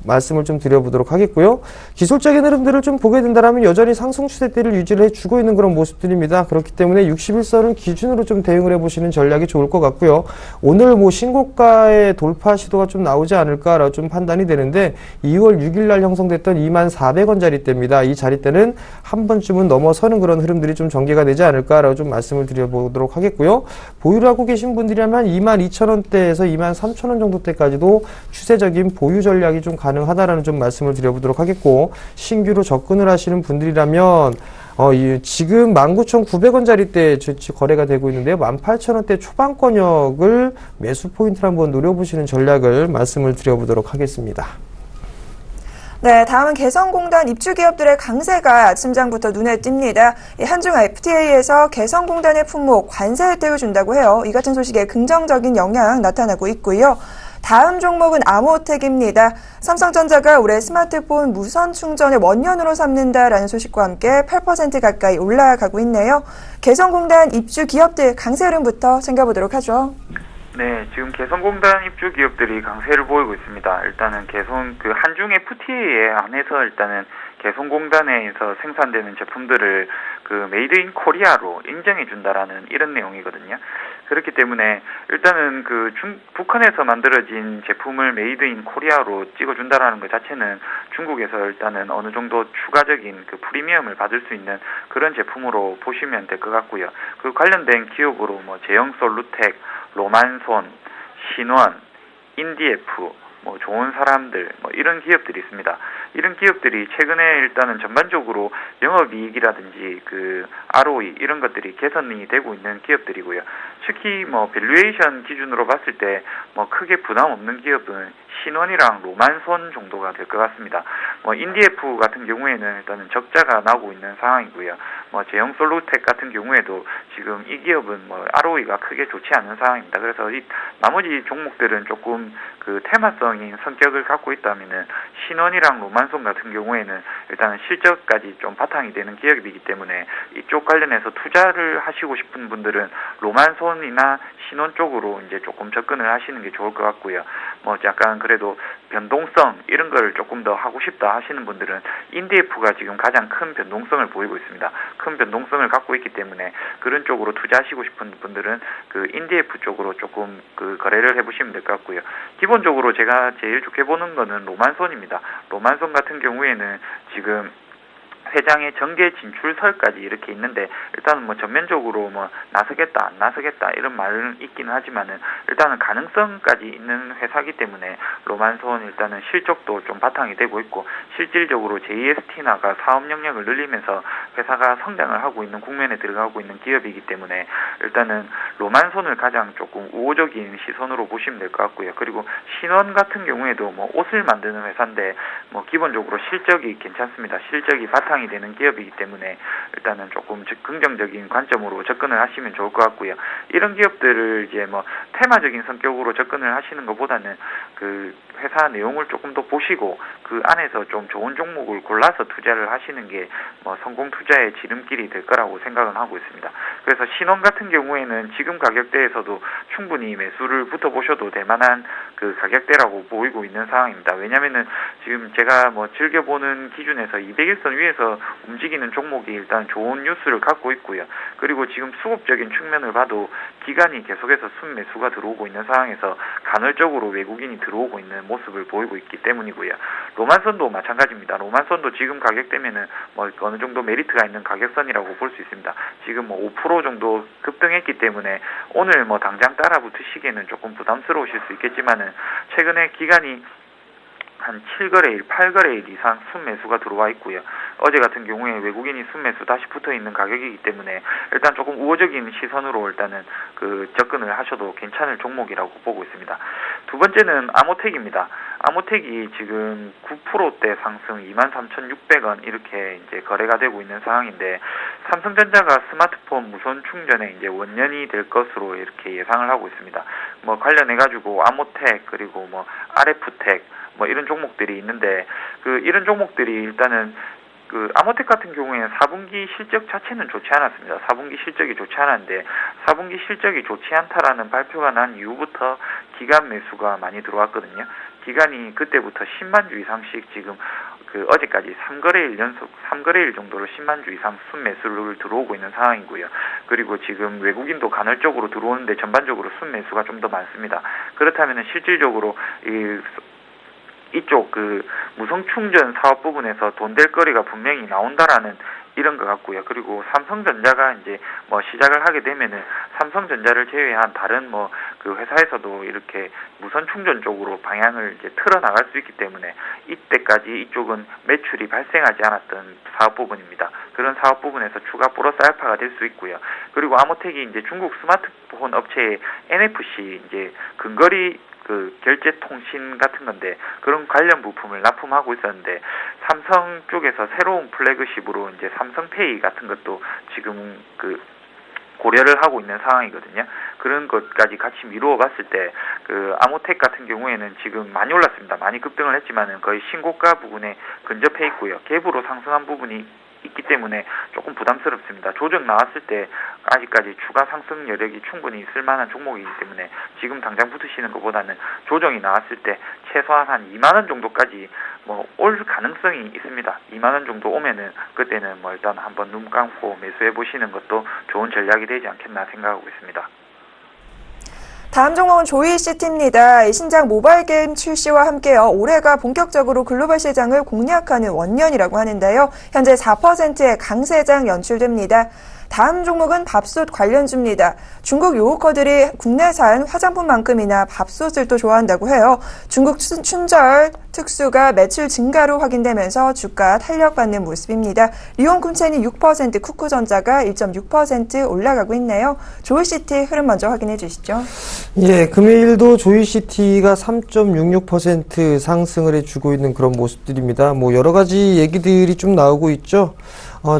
말씀을 좀 드려보도록 하겠고요. 기술적인 흐름들을 좀 보게 된다면 여전히 상승 추세대를 유지를 해주고 있는 그런 모습들입니다. 그렇기 때문에 61선을 기준으로 좀 대응을 해보시는 전략이 좋을 것 같고요. 오늘 뭐 신고가의 돌파 시도가 좀 나오지 않을까라고 좀 판단이 되는데 2월 6일 날 형성됐던 24,400원 자리대입니다. 이 자리대는 한 번쯤은 넘어서는 그런 흐름들이 좀 전개가 되지 않을까라고 좀 말씀을 드려보도록 하겠고요. 보유를 하고 계신 분들이라면 22,000원대에서 23,000원 정도 때까지도 추세적인 보유 전략이 좀 가능하다라는 좀 말씀을 드려보도록 하겠고, 신규로 접근을 하시는 분들이라면 지금 19,900원짜리대 거래가 되고 있는데요. 18,000원대 초반권역을 매수 포인트로 한번 노려보시는 전략을 말씀을 드려보도록 하겠습니다. 네, 다음은 개성공단 입주 기업들의 강세가 아침장부터 눈에 띕니다. 한중 FTA에서 개성공단의 품목 관세 혜택을 준다고 해요. 이 같은 소식에 긍정적인 영향 나타나고 있고요. 다음 종목은 아모텍입니다. 삼성전자가 올해 스마트폰 무선 충전을 원년으로 삼는다라는 소식과 함께 8% 가까이 올라가고 있네요. 개성공단 입주 기업들 강세 흐름부터 챙겨보도록 하죠. 네, 지금 개성공단 입주 기업들이 강세를 보이고 있습니다. 일단은 한중 FTA 안에서 일단은 개성공단에서 생산되는 제품들을 메이드 인 코리아로 인정해 준다라는 이런 내용이거든요. 그렇기 때문에 일단은 북한에서 만들어진 제품을 메이드 인 코리아로 찍어준다라는 것 자체는 중국에서 일단은 어느 정도 추가적인 프리미엄을 받을 수 있는 그런 제품으로 보시면 될 것 같고요. 그 관련된 기업으로 제영솔루텍, 로만손, 신원, 인디에프, 좋은 사람들, 이런 기업들이 있습니다. 이런 기업들이 최근에 일단은 전반적으로 영업이익이라든지 ROE 이런 것들이 개선이 되고 있는 기업들이고요. 특히 밸류에이션 기준으로 봤을 때 크게 부담 없는 기업은 신원이랑 로만손 정도가 될 것 같습니다. 인디에프 같은 경우에는 일단은 적자가 나고 있는 상황이고요. 제영솔루텍 같은 경우에도 지금 이 기업은 ROE가 크게 좋지 않은 상황입니다. 그래서 이 나머지 종목들은 조금 테마성인 성격을 갖고 있다면은 신원이랑 로만손 같은 경우에는 일단은 실적까지 좀 바탕이 되는 기업이기 때문에 이쪽 관련해서 투자를 하시고 싶은 분들은 로만손이나 신원 쪽으로 이제 조금 접근을 하시는 게 좋을 것 같고요. 약간 그래도 변동성 이런 걸 조금 더 하고 싶다 하시는 분들은 인디에프가 지금 가장 큰 변동성을 보이고 있습니다. 큰 변동성을 갖고 있기 때문에 그런 쪽으로 투자하시고 싶은 분들은 인디에프 쪽으로 조금 거래를 해보시면 될 것 같고요. 기본적으로 제가 제일 좋게 보는 거는 로만손입니다. 로만손 같은 경우에는 지금 회장의 정계 진출설까지 이렇게 있는데 일단은 전면적으로 나서겠다 안 나서겠다 이런 말은 있기는 하지만은 일단은 가능성까지 있는 회사이기 때문에 로만손 일단은 실적도 좀 바탕이 되고 있고 실질적으로 JST나가 사업 영역을 늘리면서 회사가 성장을 하고 있는 국면에 들어가고 있는 기업이기 때문에 일단은 로만손을 가장 조금 우호적인 시선으로 보시면 될 것 같고요. 그리고 신원 같은 경우에도 옷을 만드는 회사인데 기본적으로 실적이 괜찮습니다. 실적이 바탕 이 되는 기업이기 때문에 일단은 조금 긍정적인 관점으로 접근을 하시면 좋을 것 같고요. 이런 기업들을 이제 테마적인 성격으로 접근을 하시는 것보다는 회사 내용을 조금 더 보시고 그 안에서 좀 좋은 종목을 골라서 투자를 하시는 게 성공 투자의 지름길이 될 거라고 생각은 하고 있습니다. 그래서 신원 같은 경우에는 지금 가격대에서도 충분히 매수를 붙어보셔도 될 만한 가격대라고 보이고 있는 상황입니다. 왜냐면은 지금 제가 즐겨보는 기준에서 200일선 위에서 움직이는 종목이 일단 좋은 뉴스를 갖고 있고요. 그리고 지금 수급적인 측면을 봐도 기관이 계속해서 순매수가 들어오고 있는 상황에서 간헐적으로 외국인이 들어오고 있는 모습을 보이고 있기 때문이고요. 로만선도 마찬가지입니다. 로만선도 지금 가격대면은 어느 정도 메리트가 있는 가격선이라고 볼 수 있습니다. 지금 5% 정도 급등했기 때문에 오늘 당장 따라붙으시기에는 조금 부담스러우실 수 있겠지만은 최근에 기간이 한 7거래일, 8거래일 이상 순매수가 들어와 있고요. 어제 같은 경우에 외국인이 순매수 다시 붙어 있는 가격이기 때문에 일단 조금 우호적인 시선으로 일단은 접근을 하셔도 괜찮을 종목이라고 보고 있습니다. 두 번째는 아모텍입니다. 아모텍이 지금 9%대 상승 23,600원 이렇게 이제 거래가 되고 있는 상황인데 삼성전자가 스마트폰 무선 충전에 이제 원년이 될 것으로 이렇게 예상을 하고 있습니다. 관련해가지고 아모텍 그리고 RF텍 이런 종목들이 있는데 이런 종목들이 일단은 아모텍 같은 경우에는 4분기 실적 자체는 좋지 않았습니다. 4분기 실적이 좋지 않았는데 4분기 실적이 좋지 않다라는 발표가 난 이후부터 기간 매수가 많이 들어왔거든요. 기간이 그때부터 10만 주 이상씩 지금 어제까지 3거래일 정도로 10만 주 이상 순매수를 들어오고 있는 상황이고요. 그리고 지금 외국인도 간헐적으로 들어오는데 전반적으로 순매수가 좀 더 많습니다. 그렇다면 실질적으로 이쪽 무선 충전 사업 부분에서 돈 될 거리가 분명히 나온다라는 이런 것 같고요. 그리고 삼성전자가 이제 시작을 하게 되면은 삼성전자를 제외한 다른 회사에서도 이렇게 무선 충전 쪽으로 방향을 이제 틀어 나갈 수 있기 때문에 이때까지 이쪽은 매출이 발생하지 않았던 사업 부분입니다. 그런 사업 부분에서 추가 플러스 알파가 될 수 있고요. 그리고 아모텍이 이제 중국 스마트폰 업체의 NFC 이제 근거리 결제 통신 같은 건데 그런 관련 부품을 납품하고 있었는데 삼성 쪽에서 새로운 플래그십으로 이제 삼성페이 같은 것도 지금 고려를 하고 있는 상황이거든요. 그런 것까지 같이 미루어 봤을 때 아모텍 같은 경우에는 지금 많이 올랐습니다. 많이 급등을 했지만은 거의 신고가 부분에 근접해 있고요. 갭으로 상승한 부분이 있기 때문에 조금 부담스럽습니다. 조정 나왔을 때 아직까지 추가 상승 여력이 충분히 있을 만한 종목이기 때문에 지금 당장 붙으시는 것보다는 조정이 나왔을 때 최소한 한 2만 원 정도까지 올 가능성이 있습니다. 2만 원 정도 오면은 그때는 일단 한번 눈 감고 매수해 보시는 것도 좋은 전략이 되지 않겠나 생각하고 있습니다. 다음 종목은 조이시티입니다. 신작 모바일 게임 출시와 함께요. 올해가 본격적으로 글로벌 시장을 공략하는 원년이라고 하는데요. 현재 4%의 강세장 연출됩니다. 다음 종목은 밥솥 관련주입니다. 중국 요호커들이 국내산 화장품만큼이나 밥솥을 또 좋아한다고 해요. 중국 춘절 특수가 매출 증가로 확인되면서 주가 탄력받는 모습입니다. 리온쿰첸이 6%, 쿠쿠전자가 1.6% 올라가고 있네요. 조이시티 흐름 먼저 확인해 주시죠. 예, 금요일도 조이시티가 3.66% 상승을 해주고 있는 그런 모습들입니다. 여러 가지 얘기들이 좀 나오고 있죠.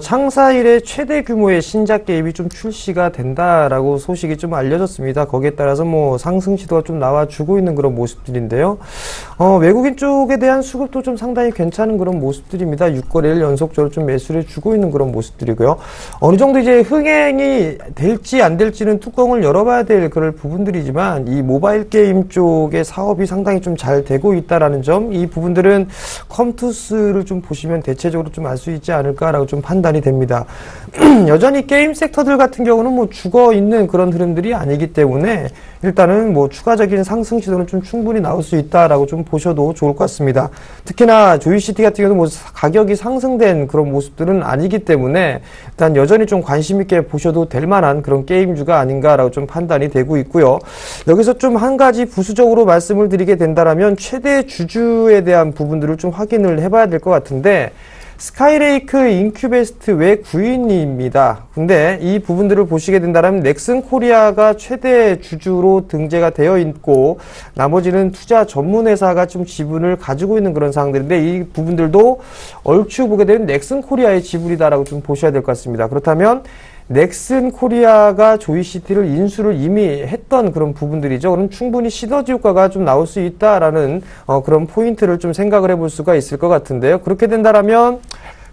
창사 이래 최대 규모의 신작 게임이 좀 출시가 된다라고 소식이 좀 알려졌습니다. 거기에 따라서 상승 시도가 좀 나와주고 있는 그런 모습들인데요. 외국인 쪽에 대한 수급도 좀 상당히 괜찮은 그런 모습들입니다. 6거래일 연속적으로 좀 매수를 해주고 있는 그런 모습들이고요. 어느 정도 이제 흥행이 될지 안 될지는 뚜껑을 열어봐야 될 그런 부분들이지만 이 모바일 게임 쪽의 사업이 상당히 좀 잘 되고 있다라는 점, 이 부분들은 컴투스를 좀 보시면 대체적으로 좀 알 수 있지 않을까라고 좀 판단이 됩니다. 여전히 게임 섹터들 같은 경우는 죽어 있는 그런 흐름들이 아니기 때문에 일단은 추가적인 상승 시도는 좀 충분히 나올 수 있다라고 좀 보셔도 좋을 것 같습니다. 특히나 조이시티 같은 경우는 가격이 상승된 그런 모습들은 아니기 때문에 일단 여전히 좀 관심 있게 보셔도 될 만한 그런 게임주가 아닌가라고 좀 판단이 되고 있고요. 여기서 좀 한 가지 부수적으로 말씀을 드리게 된다면 최대 주주에 대한 부분들을 좀 확인을 해봐야 될 것 같은데, 스카이레이크 인큐베스트 외 구인입니다. 근데 이 부분들을 보시게 된다면 넥슨 코리아가 최대 주주로 등재가 되어 있고 나머지는 투자 전문 회사가 좀 지분을 가지고 있는 그런 상황들인데, 이 부분들도 얼추 보게 되면 넥슨 코리아의 지분이다라고 좀 보셔야 될 것 같습니다. 그렇다면 넥슨 코리아가 조이시티를 인수를 이미 했던 그런 부분들이죠. 그럼 충분히 시너지 효과가 좀 나올 수 있다라는 그런 포인트를 좀 생각을 해볼 수가 있을 것 같은데요. 그렇게 된다라면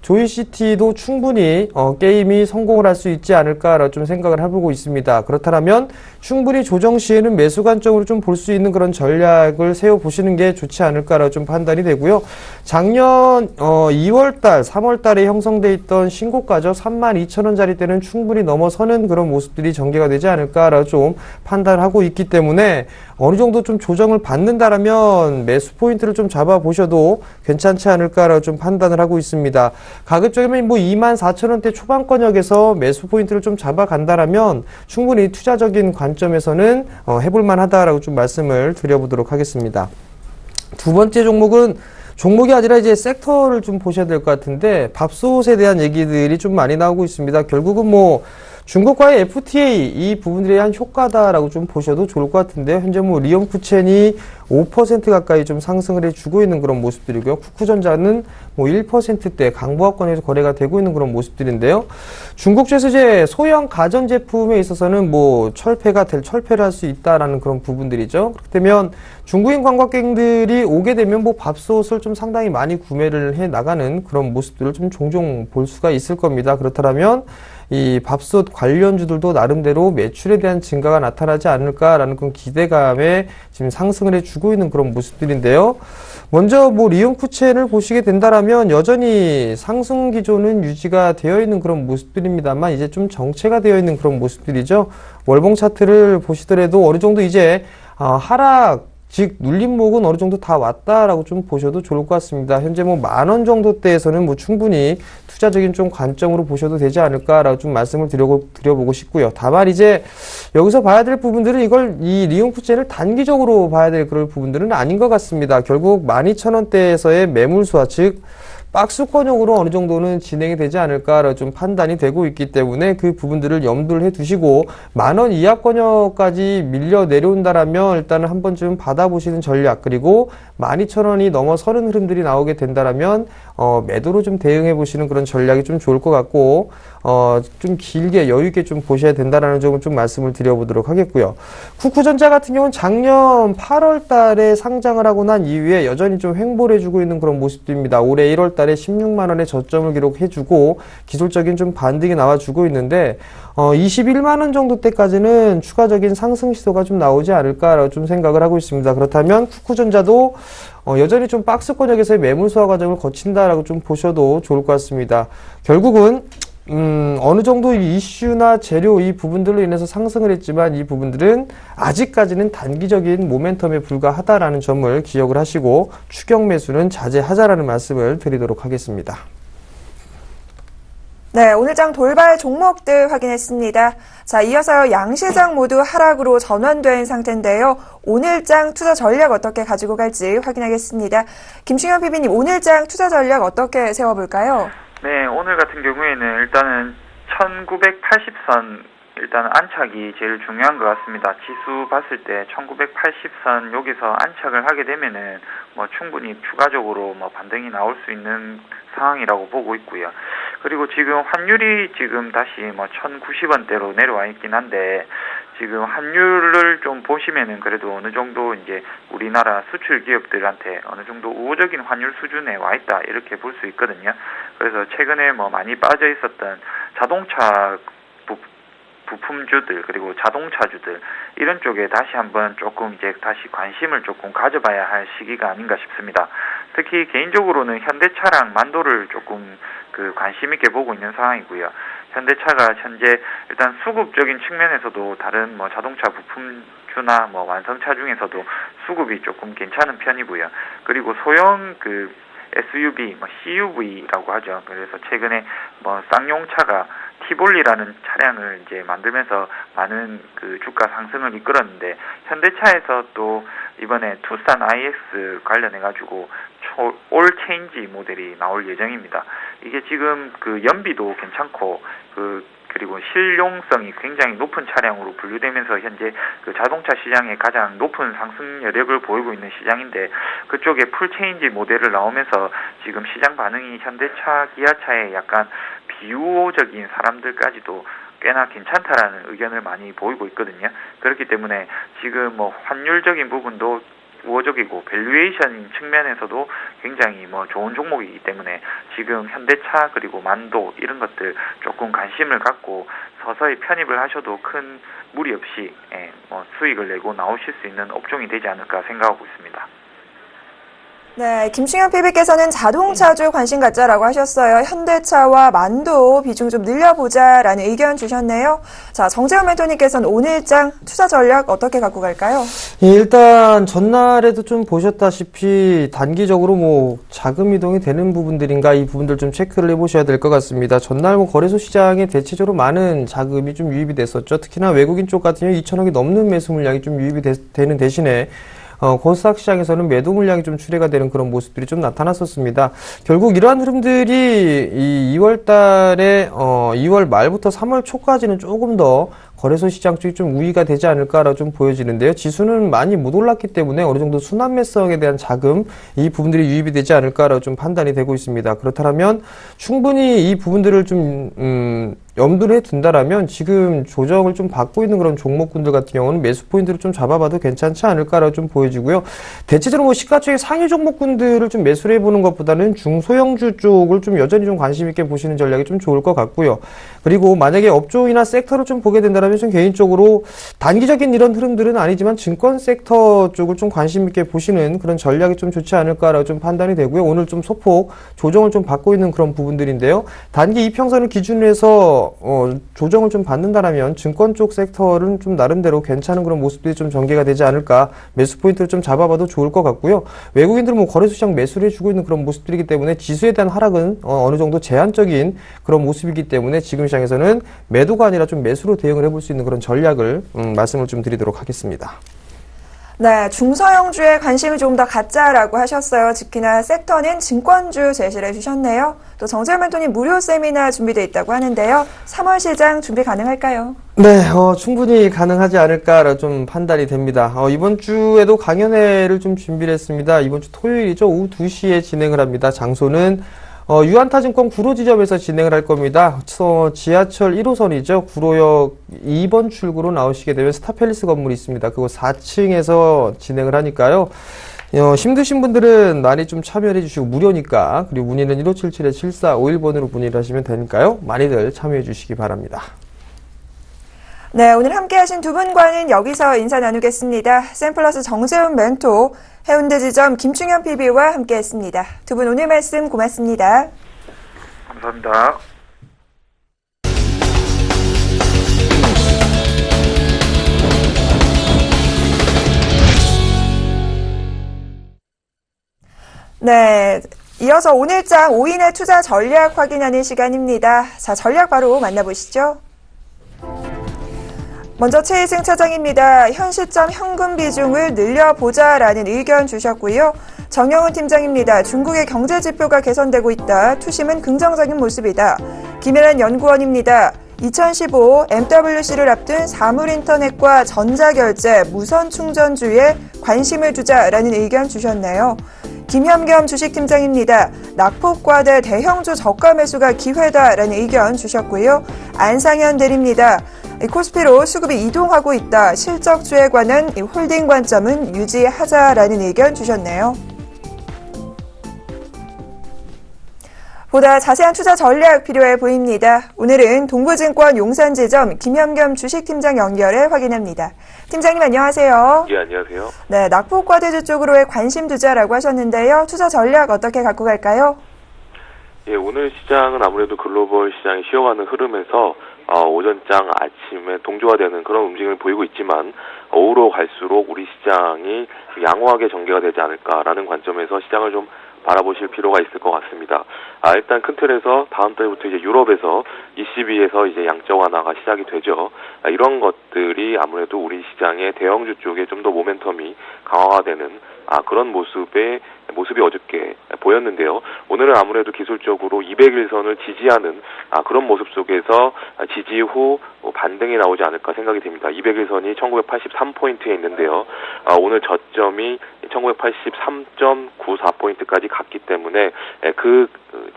조이시티도 충분히 게임이 성공을 할 수 있지 않을까라고 좀 생각을 해보고 있습니다. 그렇다면 충분히 조정 시에는 매수 관점으로 좀 볼 수 있는 그런 전략을 세워보시는 게 좋지 않을까라고 좀 판단이 되고요. 작년 2월달, 3월달에 형성돼 있던 신고가죠. 32,000원짜리 때는 충분히 넘어서는 그런 모습들이 전개가 되지 않을까라고 좀 판단하고 있기 때문에 어느 정도 좀 조정을 받는다라면 매수 포인트를 좀 잡아보셔도 괜찮지 않을까라고 좀 판단을 하고 있습니다. 가급적이면 24,000원대 초반권역에서 매수 포인트를 좀 잡아간다라면 충분히 투자적인 관점에서는 해볼만 하다라고 좀 말씀을 드려보도록 하겠습니다. 두 번째 종목이 아니라 이제 섹터를 좀 보셔야 될 것 같은데, 밥솥에 대한 얘기들이 좀 많이 나오고 있습니다. 결국은 중국과의 FTA 이 부분들에 대한 효과다라고 좀 보셔도 좋을 것 같은데요. 현재 뭐 리움쿠첸이 5% 가까이 좀 상승을 해주고 있는 그런 모습들이고요. 쿠쿠전자는 뭐 1%대 강보합권에서 거래가 되고 있는 그런 모습들인데요. 중국 쪽에서 이제 소형 가전제품에 있어서는 뭐 철폐를 할 수 있다라는 그런 부분들이죠. 그렇기 때문에 중국인 관광객들이 오게 되면 뭐 밥솥을 좀 상당히 많이 구매를 해 나가는 그런 모습들을 좀 종종 볼 수가 있을 겁니다. 그렇다면 이 밥솥 관련주들도 나름대로 매출에 대한 증가가 나타나지 않을까라는 그런 기대감에 지금 상승을 해주고 있는 그런 모습들인데요. 먼저 뭐 리움쿠첸을 보시게 된다라면 여전히 상승 기조는 유지가 되어 있는 그런 모습들입니다만 이제 좀 정체가 되어 있는 그런 모습들이죠. 월봉 차트를 보시더라도 어느 정도 이제 하락 즉 눌림목은 어느 정도 다 왔다라고 좀 보셔도 좋을 것 같습니다. 현재 뭐 10,000원 정도대에서는 뭐 충분히 투자적인 좀 관점으로 보셔도 되지 않을까라고 좀 말씀을 드려보고 싶고요. 다만 이제 여기서 봐야 될 부분들은 이 리움쿠첸을 단기적으로 봐야 될 그런 부분들은 아닌 것 같습니다. 결국 12,000원대에서의 매물수와 즉 박스권형으로 어느 정도는 진행이 되지 않을까라고 좀 판단이 되고 있기 때문에 그 부분들을 염두를 해 두시고 10,000원 이하권역까지 밀려 내려온다라면 일단은 한 번쯤 받아보시는 전략, 그리고 12,000원이 넘어서는 흐름들이 나오게 된다라면 매도로 좀 대응해 보시는 그런 전략이 좀 좋을 것 같고 좀 길게 여유 있게 좀 보셔야 된다라는 점을 좀 말씀을 드려보도록 하겠고요. 쿠쿠전자 같은 경우는 작년 8월 달에 상장을 하고 난 이후에 여전히 좀 횡보를 해주고 있는 그런 모습입니다. 올해 1월 달에 16만 원의 저점을 기록해주고 기술적인 좀 반등이 나와주고 있는데 21만 원 정도 때까지는 추가적인 상승 시도가 좀 나오지 않을까라고 좀 생각을 하고 있습니다. 그렇다면 쿠쿠전자도 여전히 좀 박스권역에서의 매물 소화 과정을 거친다라고 좀 보셔도 좋을 것 같습니다. 결국은 어느 정도 이슈나 재료 이 부분들로 인해서 상승을 했지만 이 부분들은 아직까지는 단기적인 모멘텀에 불과하다라는 점을 기억을 하시고 추격 매수는 자제하자라는 말씀을 드리도록 하겠습니다. 네, 오늘 장 돌발 종목들 확인했습니다. 자, 이어서 양시장 모두 하락으로 전환된 상태인데요. 오늘 장 투자 전략 어떻게 가지고 갈지 확인하겠습니다. 김충현 PB님, 오늘 장 투자 전략 어떻게 세워볼까요? 네, 오늘 같은 경우에는 일단은 1980선 일단 안착이 제일 중요한 것 같습니다. 지수 봤을 때 1980선 여기서 안착을 하게 되면은 뭐 충분히 추가적으로 뭐 반등이 나올 수 있는 상황이라고 보고 있고요. 그리고 지금 환율이 지금 다시 뭐 1,090원대로 내려와 있긴 한데 지금 환율을 좀 보시면은 그래도 어느 정도 이제 우리나라 수출 기업들한테 어느 정도 우호적인 환율 수준에 와 있다 이렇게 볼 수 있거든요. 그래서 최근에 뭐 많이 빠져 있었던 자동차 부품주들 그리고 자동차주들 이런 쪽에 다시 한번 조금 이제 다시 관심을 조금 가져봐야 할 시기가 아닌가 싶습니다. 특히 개인적으로는 현대차랑 만도를 조금 관심 있게 보고 있는 상황이고요. 현대차가 현재 일단 수급적인 측면에서도 다른 뭐 자동차 부품주나 뭐 완성차 중에서도 수급이 조금 괜찮은 편이고요. 그리고 소형 SUV, 뭐 CUV라고 하죠. 그래서 최근에 뭐 쌍용차가 티볼리라는 차량을 이제 만들면서 많은 주가 상승을 이끌었는데 현대차에서 또 이번에 투싼 IX 관련해 가지고 올 체인지 모델이 나올 예정입니다. 이게 지금 연비도 괜찮고 그리고 실용성이 굉장히 높은 차량으로 분류되면서 현재 자동차 시장에 가장 높은 상승 여력을 보이고 있는 시장인데 그쪽에 풀 체인지 모델을 나오면서 지금 시장 반응이 현대차, 기아차에 약간 비우호적인 사람들까지도 꽤나 괜찮다라는 의견을 많이 보이고 있거든요. 그렇기 때문에 지금 뭐 환율적인 부분도 우호적이고 밸류에이션 측면에서도 굉장히 뭐 좋은 종목이기 때문에 지금 현대차 그리고 만도 이런 것들 조금 관심을 갖고 서서히 편입을 하셔도 큰 무리 없이 뭐 수익을 내고 나오실 수 있는 업종이 되지 않을까 생각하고 있습니다. 네, 김충현 PB께서는 자동차주 관심 갖자라고 하셨어요. 현대차와 만도 비중 좀 늘려보자라는 의견 주셨네요. 자, 정재훈 멘토님께서는 오늘장 투자 전략 어떻게 갖고 갈까요? 일단 전날에도 좀 보셨다시피 단기적으로 뭐 자금 이동이 되는 부분들인가 이 부분들 좀 체크를 해보셔야 될 것 같습니다. 전날 뭐 거래소 시장에 대체적으로 많은 자금이 좀 유입이 됐었죠. 특히나 외국인 쪽 같은 경우 2,000억이 넘는 매수 물량이 좀 유입이 되는 대신에 코스닥 시장에서는 매도 물량이 좀 출회가 되는 그런 모습들이 좀 나타났었습니다. 결국 이러한 흐름들이 이 2월 달에 2월 말부터 3월 초까지는 조금 더 거래소 시장 쪽이 좀 우위가 되지 않을까라고 좀 보여지는데요. 지수는 많이 못 올랐기 때문에 어느 정도 순환매성에 대한 자금, 이 부분들이 유입이 되지 않을까라고 좀 판단이 되고 있습니다. 그렇다면 충분히 이 부분들을 좀 염두를 해둔다라면 지금 조정을 좀 받고 있는 그런 종목군들 같은 경우는 매수 포인트를 좀 잡아봐도 괜찮지 않을까라고 좀 보여지고요. 대체적으로 뭐 시가총액 상위 종목군들을 좀 매수를 해보는 것보다는 중소형주 쪽을 좀 여전히 좀 관심 있게 보시는 전략이 좀 좋을 것 같고요. 그리고 만약에 업종이나 섹터를 좀 보게 된다면 좀 개인적으로 단기적인 이런 흐름들은 아니지만 증권 섹터 쪽을 좀 관심 있게 보시는 그런 전략이 좀 좋지 않을까라고 좀 판단이 되고요. 오늘 좀 소폭 조정을 좀 받고 있는 그런 부분들인데요. 단기 이평선을 기준으로 해서 조정을 좀 받는다라면 증권 쪽 섹터는 좀 나름대로 괜찮은 그런 모습들이 좀 전개가 되지 않을까, 매수 포인트를 좀 잡아봐도 좋을 것 같고요. 외국인들은 뭐 거래소 시장 매수를 해주고 있는 그런 모습들이기 때문에 지수에 대한 하락은 어느 정도 제한적인 그런 모습이기 때문에 지금 시장에서는 매도가 아니라 좀 매수로 대응을 해볼 수 있는 그런 전략을 말씀을 좀 드리도록 하겠습니다. 네, 중소형주에 관심이 조금 더 갖자라고 하셨어요. 특히나 섹터는 증권주 제시를 해주셨네요. 또 정재열 멘토님 무료 세미나 준비되어 있다고 하는데요. 3월 시장 준비 가능할까요? 네, 충분히 가능하지 않을까라 좀 판단이 됩니다. 이번 주에도 강연회를 좀 준비를 했습니다. 이번 주 토요일이죠. 오후 2시에 진행을 합니다. 장소는 유한타증권 구로 지점에서 진행을 할 겁니다. 지하철 1호선이죠. 구로역 2번 출구로 나오시게 되면 스타팰리스 건물이 있습니다. 그거 4층에서 진행을 하니까요. 힘드신 분들은 많이 좀 참여해 주시고 무료니까, 그리고 문의는 1577-7451번으로 문의를 하시면 되니까요. 많이들 참여해 주시기 바랍니다. 네, 오늘 함께하신 두 분과는 여기서 인사 나누겠습니다. 샘플러스 정재훈 멘토, 해운대 지점 김충현 PB와 함께했습니다. 두 분 오늘 말씀 고맙습니다. 감사합니다. 네, 이어서 오늘장 5인의 투자 전략 확인하는 시간입니다. 자, 전략 바로 만나보시죠. 먼저 최희승 차장입니다. 현 시점 현금 비중을 늘려보자라는 의견 주셨고요. 정영훈 팀장입니다. 중국의 경제 지표가 개선되고 있다. 투심은 긍정적인 모습이다. 김혜란 연구원입니다. 2015 MWC를 앞둔 사물인터넷과 전자결제, 무선충전주에 관심을 두자라는 의견 주셨네요. 김현겸 주식팀장입니다. 낙폭과대 대형주 저가 매수가 기회다라는 의견 주셨고요. 안상현 대리입니다. 코스피로 수급이 이동하고 있다. 실적주에 관한 홀딩 관점은 유지하자라는 의견 주셨네요. 보다 자세한 투자 전략 필요해 보입니다. 오늘은 동부증권 용산지점 김현겸 주식팀장 연결해 확인합니다. 팀장님 안녕하세요. 예, 안녕하세요. 네, 낙폭과대주 쪽으로의 관심 투자라고 하셨는데요. 투자 전략 어떻게 갖고 갈까요? 예, 오늘 시장은 아무래도 글로벌 시장이 쉬어가는 흐름에서 오전장 아침에 동조화되는 그런 움직임을 보이고 있지만 오후로 갈수록 우리 시장이 양호하게 전개가 되지 않을까라는 관점에서 시장을 좀 바라보실 필요가 있을 것 같습니다. 일단 큰 틀에서 다음 달부터 이제 유럽에서 ECB에서 이제 양적 완화가 시작이 되죠. 이런 것들이 아무래도 우리 시장의 대형주 쪽에 좀 더 모멘텀이 강화가 되는 그런 모습이 어저께 보였는데요. 오늘은 아무래도 기술적으로 200일선을 지지하는 그런 모습 속에서 지지 후 반등이 나오지 않을까 생각이 됩니다. 200일선이 1983포인트에 있는데요. 오늘 저점이 1983.94포인트까지 갔기 때문에 그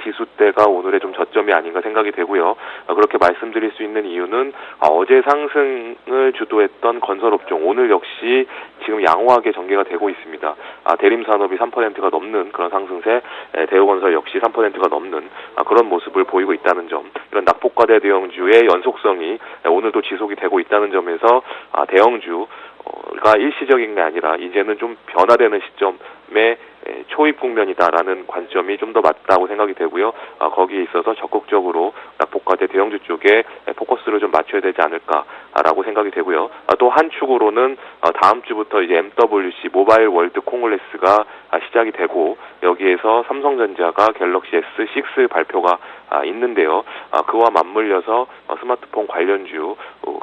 지수대가 오늘의 좀 저점이 아닌가 생각이 되고요. 그렇게 말씀드릴 수 있는 이유는 어제 상승을 주도했던 건설업종 오늘 역시 지금 양호하게 전개가 되고 있습니다. 대림산업이 3%가 넘는 그런 상승세, 대우건설 역시 3%가 넘는 그런 모습을 보이고 있다는 점, 이런 낙폭과대 대형주의 연속성이 오늘도 지속이 되고 있다는 점에서 대형주가 일시적인 게 아니라 이제는 좀 변화되는 시점에 초입 국면이다라는 관점이 좀 더 맞다고 생각이 되고요. 거기에 있어서 적극적으로 낙폭과대 대형주 쪽에 포커스를 좀 맞춰야 되지 않을까라고 생각이 되고요. 또 한 축으로는 다음 주부터 이제 MWC 모바일 월드 콩글레스가 시작이 되고 여기에서 삼성전자가 갤럭시 S6 발표가 있는데요. 그와 맞물려서 스마트폰 관련주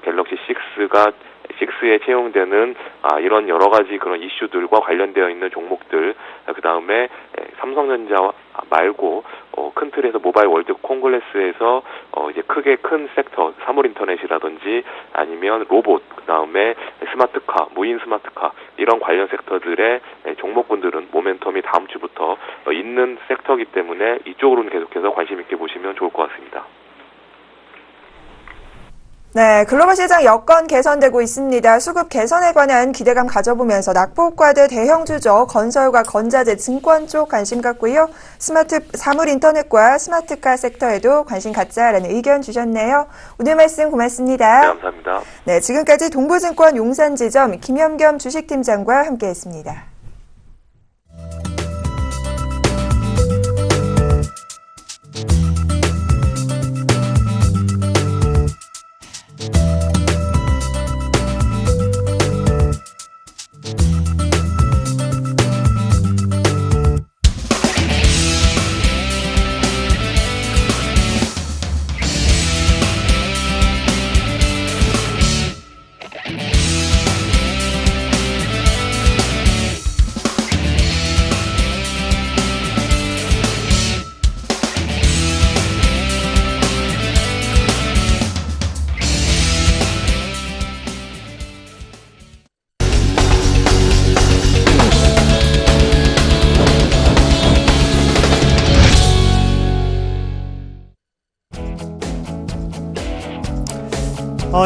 갤럭시 6가 식스에 채용되는 이런 여러 가지 그런 이슈들과 관련되어 있는 종목들, 그 다음에 삼성전자 말고 큰 틀에서 모바일 월드 콩글레스에서 이제 크게 큰 섹터 사물인터넷이라든지 아니면 로봇, 그 다음에 스마트카, 무인 스마트카 이런 관련 섹터들의 종목군들은 모멘텀이 다음 주부터 있는 섹터이기 때문에 이쪽으로는 계속해서 관심 있게 보시면 좋을 것 같습니다. 네, 글로벌 시장 여건 개선되고 있습니다. 수급 개선에 관한 기대감 가져보면서 낙폭과대 대형주죠. 건설과 건자재, 증권 쪽 관심 갖고요. 스마트 사물 인터넷과 스마트카 섹터에도 관심 갖자라는 의견 주셨네요. 오늘 말씀 고맙습니다. 네, 감사합니다. 네, 지금까지 동부증권 용산지점 김현겸 주식팀장과 함께했습니다.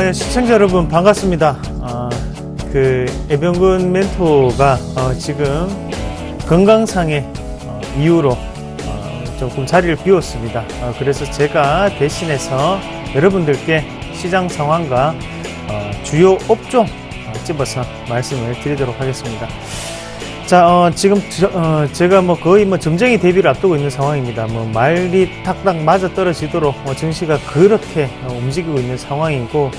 예, 시청자 여러분 반갑습니다. 애병근 멘토가 지금 건강상의 이유로 조금 자리를 비웠습니다. 그래서 제가 대신해서 여러분들께 시장 상황과 주요 업종 집어서 말씀을 드리도록 하겠습니다. 자, 지금 제가 거의 점쟁이 데뷔를 앞두고 있는 상황입니다. 말이 탁탁 맞아 떨어지도록 증시가 그렇게 움직이고 있는 상황이고,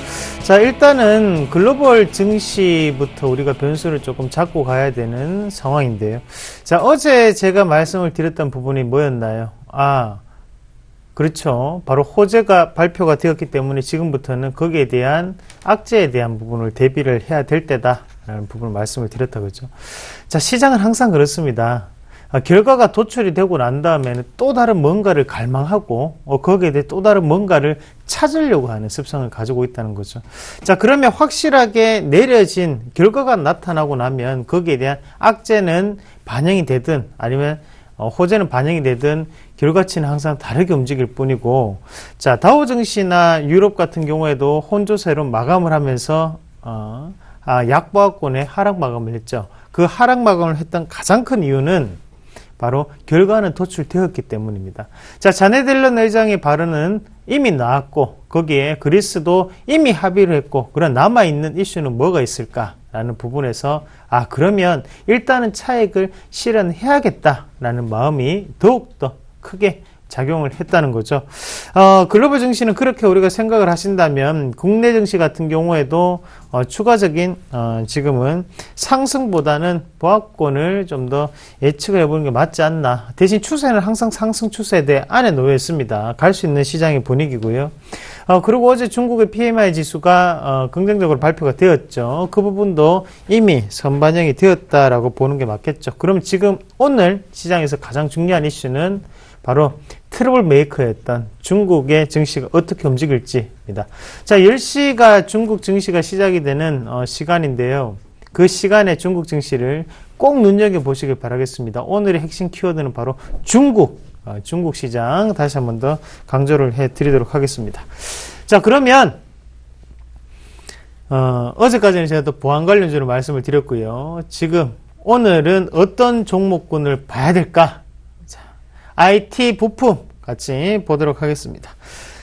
자, 일단은 글로벌 증시부터 우리가 변수를 조금 잡고 가야 되는 상황인데요. 자, 어제 제가 말씀을 드렸던 부분이 뭐였나요? 그렇죠. 바로 호재가 발표가 되었기 때문에 지금부터는 거기에 대한 악재에 대한 부분을 대비를 해야 될 때다라는 부분을 말씀을 드렸다 그죠. 자, 시장은 항상 그렇습니다. 결과가 도출이 되고 난 다음에는 또 다른 뭔가를 갈망하고 거기에 대해 또 다른 뭔가를 찾으려고 하는 습성을 가지고 있다는 거죠. 자, 그러면 확실하게 내려진 결과가 나타나고 나면 거기에 대한 악재는 반영이 되든 아니면 호재는 반영이 되든 결과치는 항상 다르게 움직일 뿐이고, 자, 다우증시나 유럽 같은 경우에도 혼조세로 마감을 하면서 약보합권의 하락 마감을 했죠. 그 하락 마감을 했던 가장 큰 이유는 바로 결과는 도출되었기 때문입니다. 자, 자넷 옐런 의장의 발언은 이미 나왔고 거기에 그리스도 이미 합의를 했고, 그런 남아있는 이슈는 뭐가 있을까라는 부분에서 그러면 일단은 차익을 실현해야겠다라는 마음이 더욱더 크게 작용을 했다는 거죠. 글로벌 증시는 그렇게 우리가 생각을 하신다면 국내 증시 같은 경우에도 추가적인 지금은 상승보다는 보합권을 좀 더 예측을 해보는 게 맞지 않나. 대신 추세는 항상 상승 추세대 안에 놓여 있습니다. 갈 수 있는 시장의 분위기고요. 그리고 어제 중국의 PMI 지수가 긍정적으로 발표가 되었죠. 그 부분도 이미 선반영이 되었다라고 보는 게 맞겠죠. 그럼 지금 오늘 시장에서 가장 중요한 이슈는 바로 트러블 메이커였던 중국의 증시가 어떻게 움직일지입니다. 자, 10시가 중국 증시가 시작이 되는 시간인데요. 그 시간에 중국 증시를 꼭 눈여겨보시길 바라겠습니다. 오늘의 핵심 키워드는 바로 중국 시장 다시 한 번 더 강조를 해드리도록 하겠습니다. 자, 그러면 어제까지는 제가 또 보안 관련주로 말씀을 드렸고요. 지금 오늘은 어떤 종목군을 봐야 될까? IT 부품 같이 보도록 하겠습니다.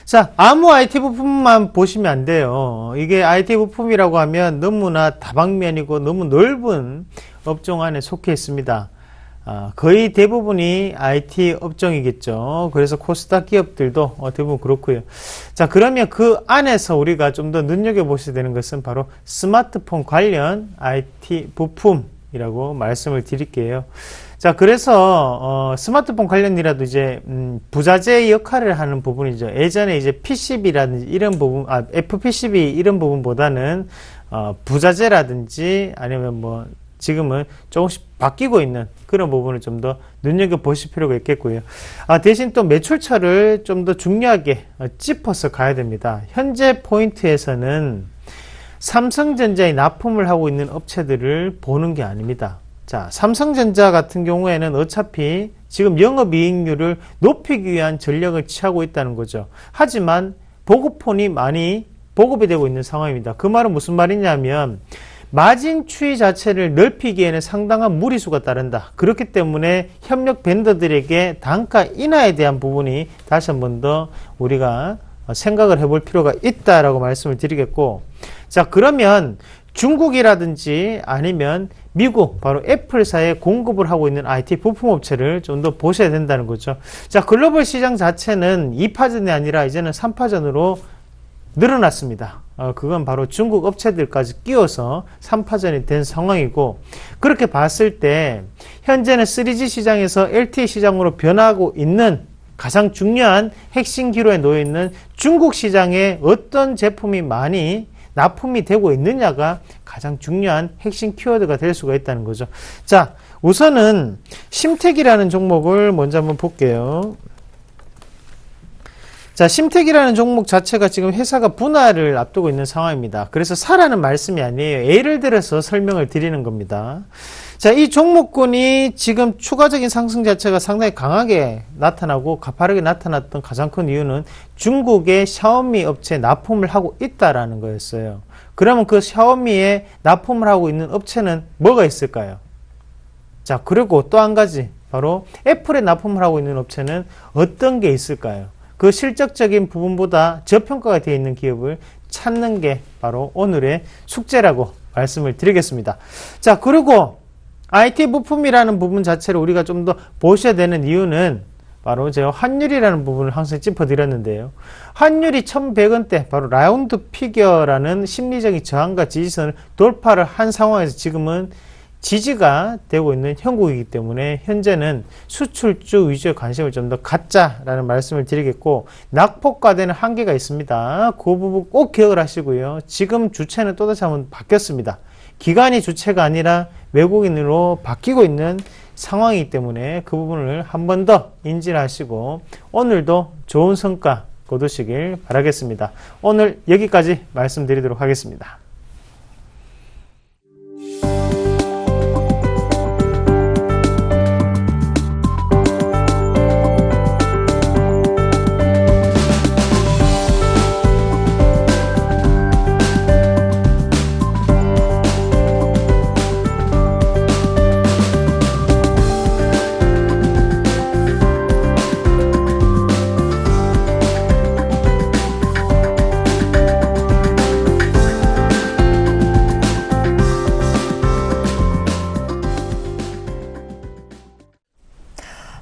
자, 아무 IT 부품만 보시면 안 돼요. 이게 IT 부품이라고 하면 너무나 다방면이고 너무 넓은 업종 안에 속해 있습니다. 거의 대부분이 IT 업종이겠죠. 그래서 코스닥 기업들도 대부분 그렇고요. 자, 그러면 그 안에서 우리가 좀 더 눈여겨보셔야 되는 것은 바로 스마트폰 관련 IT 부품이라고 말씀을 드릴게요. 자, 그래서 스마트폰 관련이라도 이제 부자재 역할을 하는 부분이죠. 예전에 이제 PCB라든지 이런 부분, FPCB 이런 부분보다는 부자재라든지 아니면 뭐 지금은 조금씩 바뀌고 있는 그런 부분을 좀 더 눈여겨보실 필요가 있겠고요. 대신 또 매출처를 좀 더 중요하게 짚어서 가야 됩니다. 현재 포인트에서는 삼성전자에 납품을 하고 있는 업체들을 보는 게 아닙니다. 자, 삼성전자 같은 경우에는 어차피 지금 영업이익률을 높이기 위한 전략을 취하고 있다는 거죠. 하지만 보급폰이 많이 보급이 되고 있는 상황입니다. 그 말은 무슨 말이냐면 마진 추이 자체를 넓히기에는 상당한 무리수가 따른다. 그렇기 때문에 협력 벤더들에게 단가 인하에 대한 부분이 다시 한 번 더 우리가 생각을 해볼 필요가 있다라고 말씀을 드리겠고, 자, 그러면 중국이라든지 아니면 미국 바로 애플사에 공급을 하고 있는 IT 부품업체를 좀 더 보셔야 된다는 거죠. 자, 글로벌 시장 자체는 2파전이 아니라 이제는 3파전으로 늘어났습니다. 그건 바로 중국 업체들까지 끼워서 3파전이 된 상황이고, 그렇게 봤을 때 현재는 3G 시장에서 LTE 시장으로 변하고 있는 가장 중요한 핵심 기로에 놓여 있는 중국 시장에 어떤 제품이 많이 납품이 되고 있느냐가 가장 중요한 핵심 키워드가 될 수가 있다는 거죠. 자, 우선은 심택이라는 종목을 먼저 한번 볼게요. 자, 심택이라는 종목 자체가 지금 회사가 분할을 앞두고 있는 상황입니다. 그래서 사라는 말씀이 아니에요. 예를 들어서 설명을 드리는 겁니다. 자, 이 종목군이 지금 추가적인 상승 자체가 상당히 강하게 나타나고 가파르게 나타났던 가장 큰 이유는 중국의 샤오미 업체에 납품을 하고 있다라는 거였어요. 그러면 그 샤오미에 납품을 하고 있는 업체는 뭐가 있을까요? 자, 그리고 또 한 가지, 바로 애플에 납품을 하고 있는 업체는 어떤 게 있을까요? 그 실적적인 부분보다 저평가가 되어 있는 기업을 찾는 게 바로 오늘의 숙제라고 말씀을 드리겠습니다. 자, 그리고 IT 부품이라는 부분 자체를 우리가 좀 더 보셔야 되는 이유는 바로 제가 환율이라는 부분을 항상 짚어드렸는데요. 환율이 1100원대, 바로 라운드 피겨라는 심리적인 저항과 지지선을 돌파를 한 상황에서 지금은 지지가 되고 있는 형국이기 때문에 현재는 수출주 위주의 관심을 좀 더 갖자라는 말씀을 드리겠고, 낙폭과대는 한계가 있습니다. 그 부분 꼭 기억을 하시고요. 지금 주체는 또다시 한번 바뀌었습니다. 기관이 주체가 아니라 외국인으로 바뀌고 있는 상황이기 때문에 그 부분을 한 번 더 인지를 하시고 오늘도 좋은 성과 거두시길 바라겠습니다. 오늘 여기까지 말씀드리도록 하겠습니다.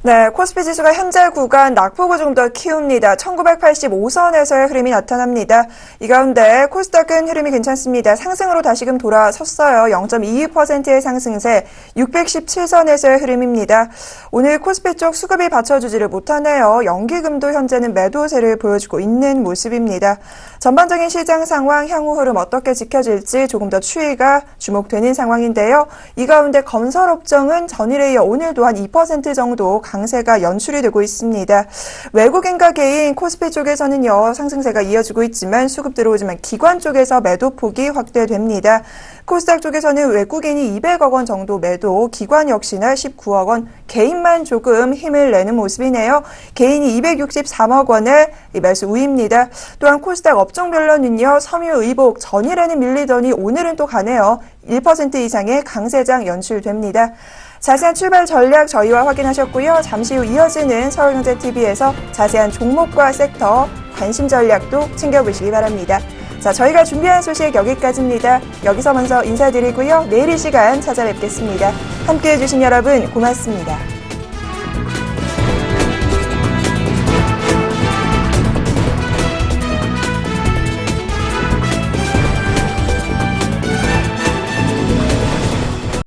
네, 코스피 지수가 현재 구간 낙폭을 좀 더 키웁니다. 1985선에서의 흐름이 나타납니다. 이 가운데 코스닥은 흐름이 괜찮습니다. 상승으로 다시금 돌아섰어요. 0.22%의 상승세, 617선에서의 흐름입니다. 오늘 코스피 쪽 수급이 받쳐주지를 못하네요. 연기금도 현재는 매도세를 보여주고 있는 모습입니다. 전반적인 시장 상황, 향후 흐름 어떻게 지켜질지 조금 더 추이가 주목되는 상황인데요. 이 가운데 건설업종은 전일에 이어 오늘 또한 2% 정도 강세가 연출이 되고 있습니다. 외국인과 개인 코스피 쪽에서는요, 상승세가 이어지고 있지만 수급 들어오지만 기관 쪽에서 매도폭이 확대됩니다. 코스닥 쪽에서는 외국인이 200억 원 정도 매도, 기관 역시나 19억 원, 개인만 조금 힘을 내는 모습이네요. 개인이 263억 원의 매수 우위입니다. 또한 코스닥 업종별로는요, 섬유, 의복, 전일에는 밀리더니 오늘은 또 가네요. 1% 이상의 강세장 연출됩니다. 자세한 출발 전략 저희와 확인하셨고요. 잠시 후 이어지는 서울경제TV에서 자세한 종목과 섹터, 관심 전략도 챙겨보시기 바랍니다. 자, 저희가 준비한 소식 여기까지입니다. 여기서 먼저 인사드리고요. 내일 이 시간 찾아뵙겠습니다. 함께해 주신 여러분 고맙습니다.